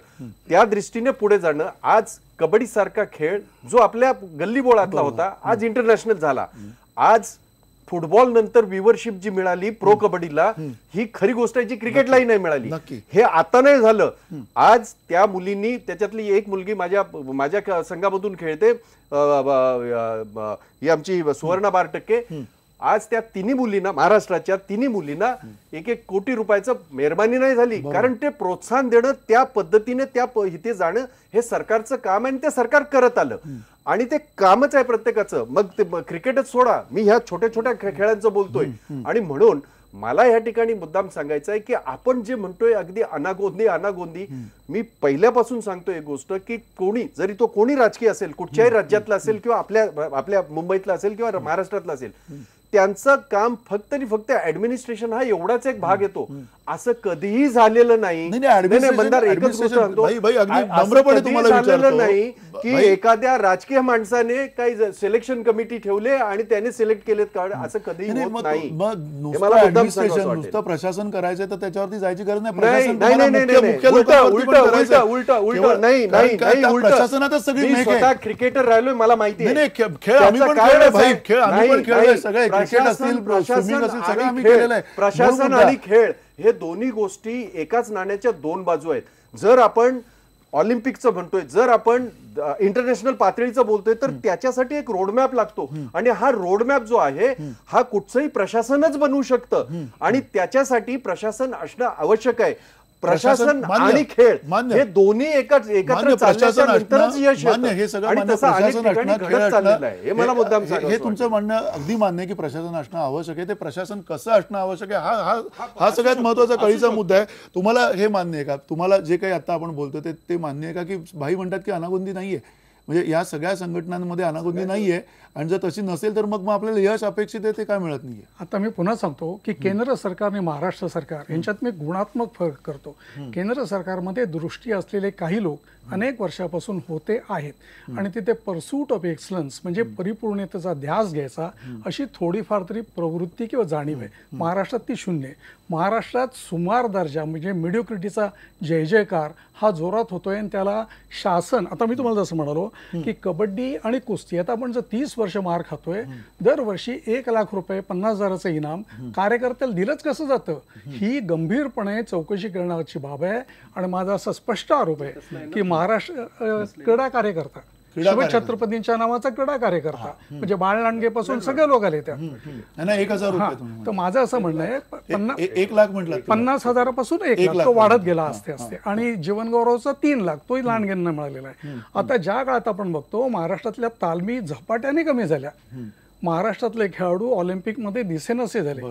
त्या दृष्टीने पुढे जाणं. आज कबड्डी सारखा खेळ जो आपल्या गल्लीबोळातला होता आज इंटरनॅशनल झाला. आज फुटबॉल नंतर व्ह्युअरशिप जी मिळाली प्रो कबड्डीला ही खरी गोष्ट आहे जी क्रिकेटलाही नाही मिळाली. नक्की. हे आता नाही झालं. आज त्या मुलींनी, त्याच्यातली एक मुलगी माझ्या संघामधून खेळते, ही आमची सुवर्णा बारटक्के, आज त्या तिन्ही मुलींना, महाराष्ट्राच्या तिन्ही मुलींना 1-1 कोटी रुपयाचं मेहरबानी नाही झाली, कारण ते प्रोत्साहन देणं, त्या पद्धतीने इथे जाणं हे सरकारचं काम आहे आणि ते सरकार करत आलं आणि ते कामच आहे प्रत्येकाचं. मग ते क्रिकेटच सोडा, मी ह्या छोट्या छोट्या खेळांचं बोलतोय. आणि म्हणून मला या ठिकाणी मुद्दाम सांगायचं आहे की आपण जे म्हणतोय अगदी अनागोंदी, मी पहिल्यापासून सांगतोय एक गोष्ट की कोणी, जरी तो कोणी राजकीय असेल, कुठच्याही राज्यातला असेल किंवा आपल्या मुंबईतला असेल किंवा महाराष्ट्रातला असेल, त्यांचं काम फक्त आणि फक्त ऍडमिनिस्ट्रेशन हा एवढाच एक भाग येतो. असं कधीही झालेलं नाही. बंदार एकच गोष्ट सांगतो, झालेलं नाही की एखाद्या राजकीय माणसाने काही सिलेक्शन कमिटी ठेवले आणि त्याने सिलेक्ट केलेत कार्ड, असं कधीही होत नाही. नुसतं प्रशासन करायचं तर त्याच्यावरती जायची गरज नाही. प्रशासनातच सगळी स्वतः क्रिकेटर राहिलोय, मला माहिती आहे. खेळ आम्ही पण खेळलोय भाई, खेळ आम्ही पण खेळलोय सगळे, क्रिकेट असेल, स्विमिंग असेल, सगळं आम्ही केलेलं आहे. प्रशासन आणि खेळ हे दोन्ही गोष्टी एकाच नाण्याच्या दोन बाजू आहेत. जर आपण ऑलिम्पिकचं म्हणतोय, जर आपण इंटरनॅशनल पातळीचं बोलतोय, तर त्याच्यासाठी एक रोडमॅप लागतो आणि हा रोडमॅप जो आहे हा कुठचंही प्रशासनच बनवू शकतं आणि त्याच्यासाठी प्रशासन असणं आवश्यक आहे. प्रशासन आणि खेळ हे दोन्ही एकत्र चालल्याच्या नंतरच यश येतं. आणि तसं अनेक ठिकाणी घडत चाललेलं आहे. हे मला मुद्दाम सांगायचं. हे तुमचं म्हणणं अगदी मान्य आहे की प्रशासन असणं आवश्यक आहे. ते प्रशासन कसं असणं आवश्यक आहे हा सगळ्यात महत्वाचा कळीचा मुद्दा आहे. तुम्हाला हे मान्य आहे का? तुम्हाला जे काही आता आपण बोलतोय ते मान्य आहे का की भाई म्हणतात की अनागोंदी नाहीये, म्हणजे या सगळ्या संघटनांमध्ये अनागोंदी नाहीये आणि जर तशी नसेल तर मग आपल्याला यश अपेक्षित आहे ते काय मिळत नाहीये? आता मी पुन्हा सांगतो की केंद्र सरकार आणि महाराष्ट्र सरकार यांच्यात मी गुणात्मक फरक करतो. केंद्र सरकारमध्ये दृष्टी असलेले काही लोक अनेक वर्षापासून होते आहेत आणि तिथे परसूट ऑफ एक्सलन्स म्हणजे परिपूर्णतेचा ध्यास घ्यायचा अशी थोडीफार तरी प्रवृत्ती किंवा जाणीव आहे. महाराष्ट्रात ती शून्य आहे. महाराष्ट्रात सुमार दर्जा म्हणजे मिडिओक्रिटीचा जय जयकार हा जोरात होतोय आणि त्याला शासन, आता मी तुम्हाला जसं म्हणालो की कबड्डी आणि कुस्ती, आता आपण जर 30 वर्ष मार खातोय, दरवर्षी 1 लाख रुपये 50,000चं इनाम कार्यकर्त्याला दिलंच कसं जातं, ही गंभीरपणे चौकशी करण्याची बाब आहे. आणि माझा असा स्पष्ट आरोप आहे की महाराष्ट्र क्रीडा कार्यकर्ता, शिवछत्रपतींच्या नावाचा क्रीडा कार्यकर्ता म्हणजे बाळ लांडगेपासून सगळे लोक आले त्या 1,000 रुपये. तर माझं असं म्हणणं आहे 1 लाख म्हटलं, 50,000पासून 1 लाख तो वाढत गेला असते आणि जीवनगौरवचा 3 लाख तोही लांडगेंना मिळालेला आहे. आता ज्या काळात आपण बघतो महाराष्ट्रातल्या तालमी झपाट्याने कमी झाल्या. महाराष्ट्रातले खेळाडू ऑलिम्पिकमध्ये दिसेनासे झाले.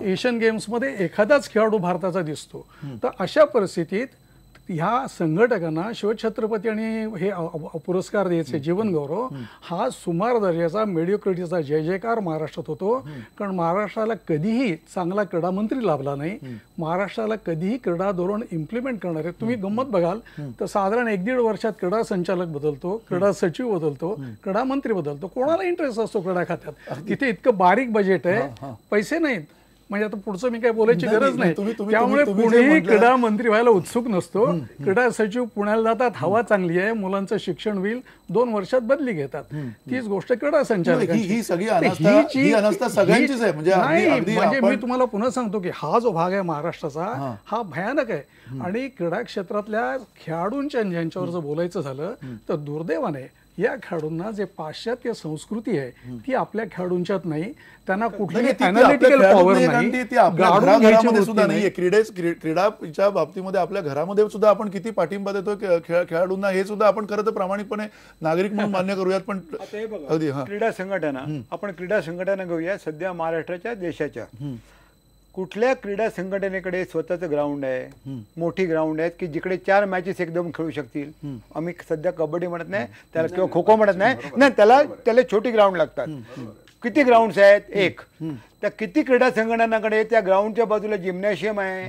एशियन गेम्समध्ये एखादाच खेळाडू भारताचा दिसतो. तर अशा परिस्थितीत ह्या संघटकांना शिवछत्रपती आणि हे पुरस्कार द्यायचे जीवनगौरव हा सुमार दर्जाचा मेडिओक्रिटीचा जय जयकार महाराष्ट्रात होतो. कारण महाराष्ट्राला कधीही चांगला क्रीडा मंत्री लाभला नाही. महाराष्ट्राला कधीही क्रीडा धोरण इम्प्लिमेंट करणारे, तुम्ही गंमत बघाल तर साधारण 1-1.5 वर्षात क्रीडा संचालक बदलतो, क्रीडा सचिव बदलतो, क्रीडा मंत्री बदलतो. कोणाला इंटरेस्ट असतो क्रीडा खात्यात? तिथे इतकं बारीक बजेट आहे, पैसे नाहीत. म्हणजे आता पुढचं मी काय बोलायची गरज नाही. त्यामुळे पुणेही क्रीडा मंत्री व्हायला उत्सुक नसतो. क्रीडा सचिव पुण्याला जातात, हवा चांगली आहे, मुलांचं शिक्षण होईल, 2 वर्षात बदली घेतात. तीच गोष्ट क्रीडा संचालकांची. ही सगळी अनास्था सगळ्यांचीच आहे. म्हणजे मी तुम्हाला पुन्हा सांगतो की हा जो भाग आहे महाराष्ट्राचा हा भयानक आहे. आणि क्रीडा क्षेत्रातल्या खेळाडूंच्या ज्यांच्यावर जर बोलायचं झालं तर दुर्दैवाने या खेळाडूंना जे पाश्चात्य संस्कृती आहे ती आपल्या खेळाडूंच्यात नाही. त्यांना कुठलीही अॅनालिटिकल पॉवर नाही. घरामध्ये सुद्धा नाहीये. क्रीडाच्या बाबतीमध्ये आपल्या घरामध्ये सुद्धा आपण किती पाठिंबा देतो खेळाडूंना हे सुद्धा आपण खरं तर प्रामाणिकपणे नागरिक म्हणून मान्य करूयात. पण अगदी क्रीडा संघटना, आपण क्रीडा संघटना घेऊया सध्या महाराष्ट्राच्या देशाच्या. कुठल्या क्रीडा संघटनेकडे स्वतःचं ग्राउंड आहे, मोठी ग्राउंड आहेत की जिकडे 4 मॅचेस एकदम खेळू शकतील? आम्ही सध्या कबड्डी म्हणत नाही त्याला किंवा खो खो म्हणत नाही, त्याला छोटी ग्राउंड लागतात. किती ग्राउंड्स आहेत? 1. त्या किती क्रीडा संघटनांकडे त्या ग्राउंडच्या बाजूला जिम्नॅशियम आहे.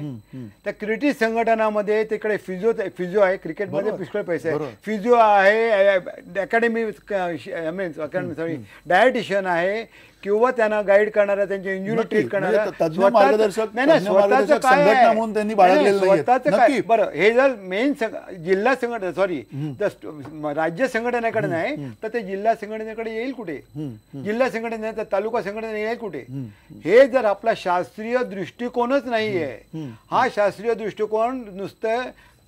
त्या क्रिकेट संघटनामध्ये तिकडे फिजिओ आहे. क्रिकेटमध्ये पुष्कळ पैसे आहे. फिजिओ आहे, अकॅडमी सॉरी डायटिशियन आहे, किंवा त्यांना गाईड करणाऱ्या, त्यांच्या इंजुरी नक्की. ट्रीट करणाऱ्या म्हणजे तज्ञ स्वतःचं- मार्गदर्शक- नाही, नाही, तज्ञ स्वतःचं मार्गदर्शक काय आहे? संघटना म्हणून त्यांनी नाही, बाळगलेलं नाही, नाहीये. स्वतःचं काय? नक्की. बरं, हे जर मेन जिल्हा संघटना सॉरी राज्य संघटनेकडे नाही तर ते जिल्हा संघटनेकडे येईल कुठे? जिल्हा संघटने तर तालुका संघटने येईल कुठे? हे जर आपला शास्त्रीय दृष्टिकोनच नाहीये, हा शास्त्रीय दृष्टिकोन नुसतं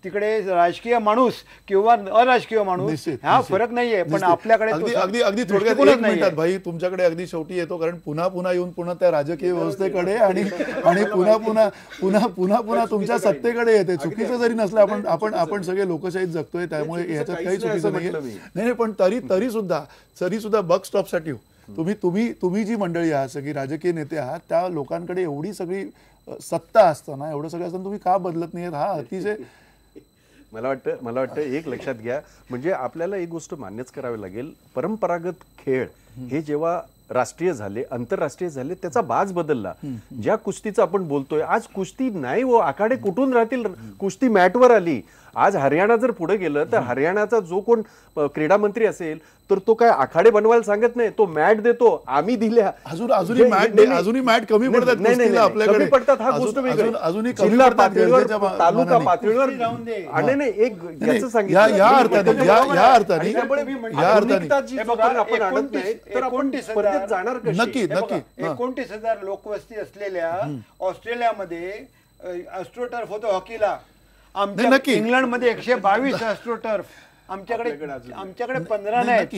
तिकडे राजकीय माणूस किंवा अराजकीय माणूस निश्चित, हा निश्चित. फरक नाहीये, पण निश्चित. आपल्याकडे तो अगदी अगदी अगदी थोडक्यात दृष्टिकोनच एक नाहीये. मिनिटात भाई तुमच्याकडे अगदी शेवटी येतो, कारण पुन्हा पुन्हा येऊन पुन्हा त्या राजकीय व्यवस्थेकडे आणि पुन्हा पुन्हा पुन्हा पुन्हा पुन्हा तुमच्या सत्तेकडे येते. चुकीचं जरी नसलं, आपण सगळे लोकशाहीत जगतोय, त्यामुळे ह्याच्यात काही काहीच नाही चुकीचं असं नाहीये. म्हटलं नाही पण तरी सुद्धा बक स्टॉपसाठी तुम्ही जी मंडळी आहात, सगळी राजकीय नेते आहात, त्या लोकांकडे एवढी सगळी सत्ता असताना, एवढं सगळं असताना तुम्ही का बदलत नाहीत? हा अतिशय मला वाटतं एक लक्षात घ्या, म्हणजे आपल्याला एक गोष्ट मान्यच करावी लागेल, परंपरागत खेळ हे जेव्हा राष्ट्रीय झाले, आंतरराष्ट्रीय झाले, त्याचा बाज बदलला. ज्या कुस्तीचं आपण बोलतोय, आज कुस्ती नाही व आखाडे कुठून राहतील? कुस्ती मॅटवर आली. आज हरियाणा जर पुढे गेलं तर हरियाणाचा जो कोण क्रीडा मंत्री असेल तर तो काय आखाडे बनवायला सांगत नाही, तो मॅट देतो. आम्ही दिल्या अजूनही मॅट कमी पडतात कुस्तीला आपल्याकडे. कमी पडतात, हा गोष्ट वेगळी. अजूनही कमी जिल्हा पडतात पातळीवर, गरजेच्या तालुका मानाने. पातळीवर आणि नाही एक याचं सांगितलं या अर्थाने आणि त्यामुळे आधुनिकता जी जर आपण आणत नाही तर आपण स्पर्धेत जाणार कशी? नक्की नक्की 29,000 लोकवस्ती असलेल्या ऑस्ट्रेलियामध्ये ॲस्ट्रोटर्फ होतं हॉकीला. नाही, नक्की. इंग्लंडमध्ये 122 ॲस्ट्रोटर्फ. आमच्याकडे 15 नाही. नक्की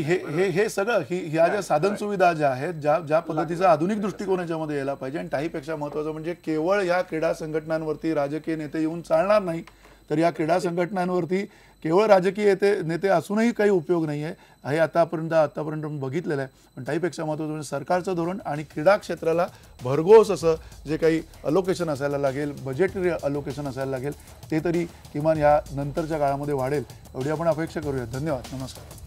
हे सगळं ह्या ज्या साधन सुविधा ज्या आहेत, ज्या पद्धतीचा आधुनिक दृष्टिकोन याच्यामध्ये यायला पाहिजे. आणि त्याहीपेक्षा महत्वाचं म्हणजे केवळ या क्रीडा संघटनांवरती राजकीय नेते येऊन चालणार नाही, तर या क्रीडा संघटनांवरती केवळ राजकीय नेते असूनही काही उपयोग नाही आहे. हे आतापर्यंत आपण बघितलेलं आहे. पण त्याहीपेक्षा महत्त्वाचं म्हणजे सरकारचं धोरण आणि क्रीडा क्षेत्राला भरघोस असं जे काही अलोकेशन असायला लागेल, बजेटरी अलोकेशन असायला लागेल, ते तरी किमान या नंतरच्या काळामध्ये वाढेल एवढी आपण अपेक्षा करूया. धन्यवाद. नमस्कार.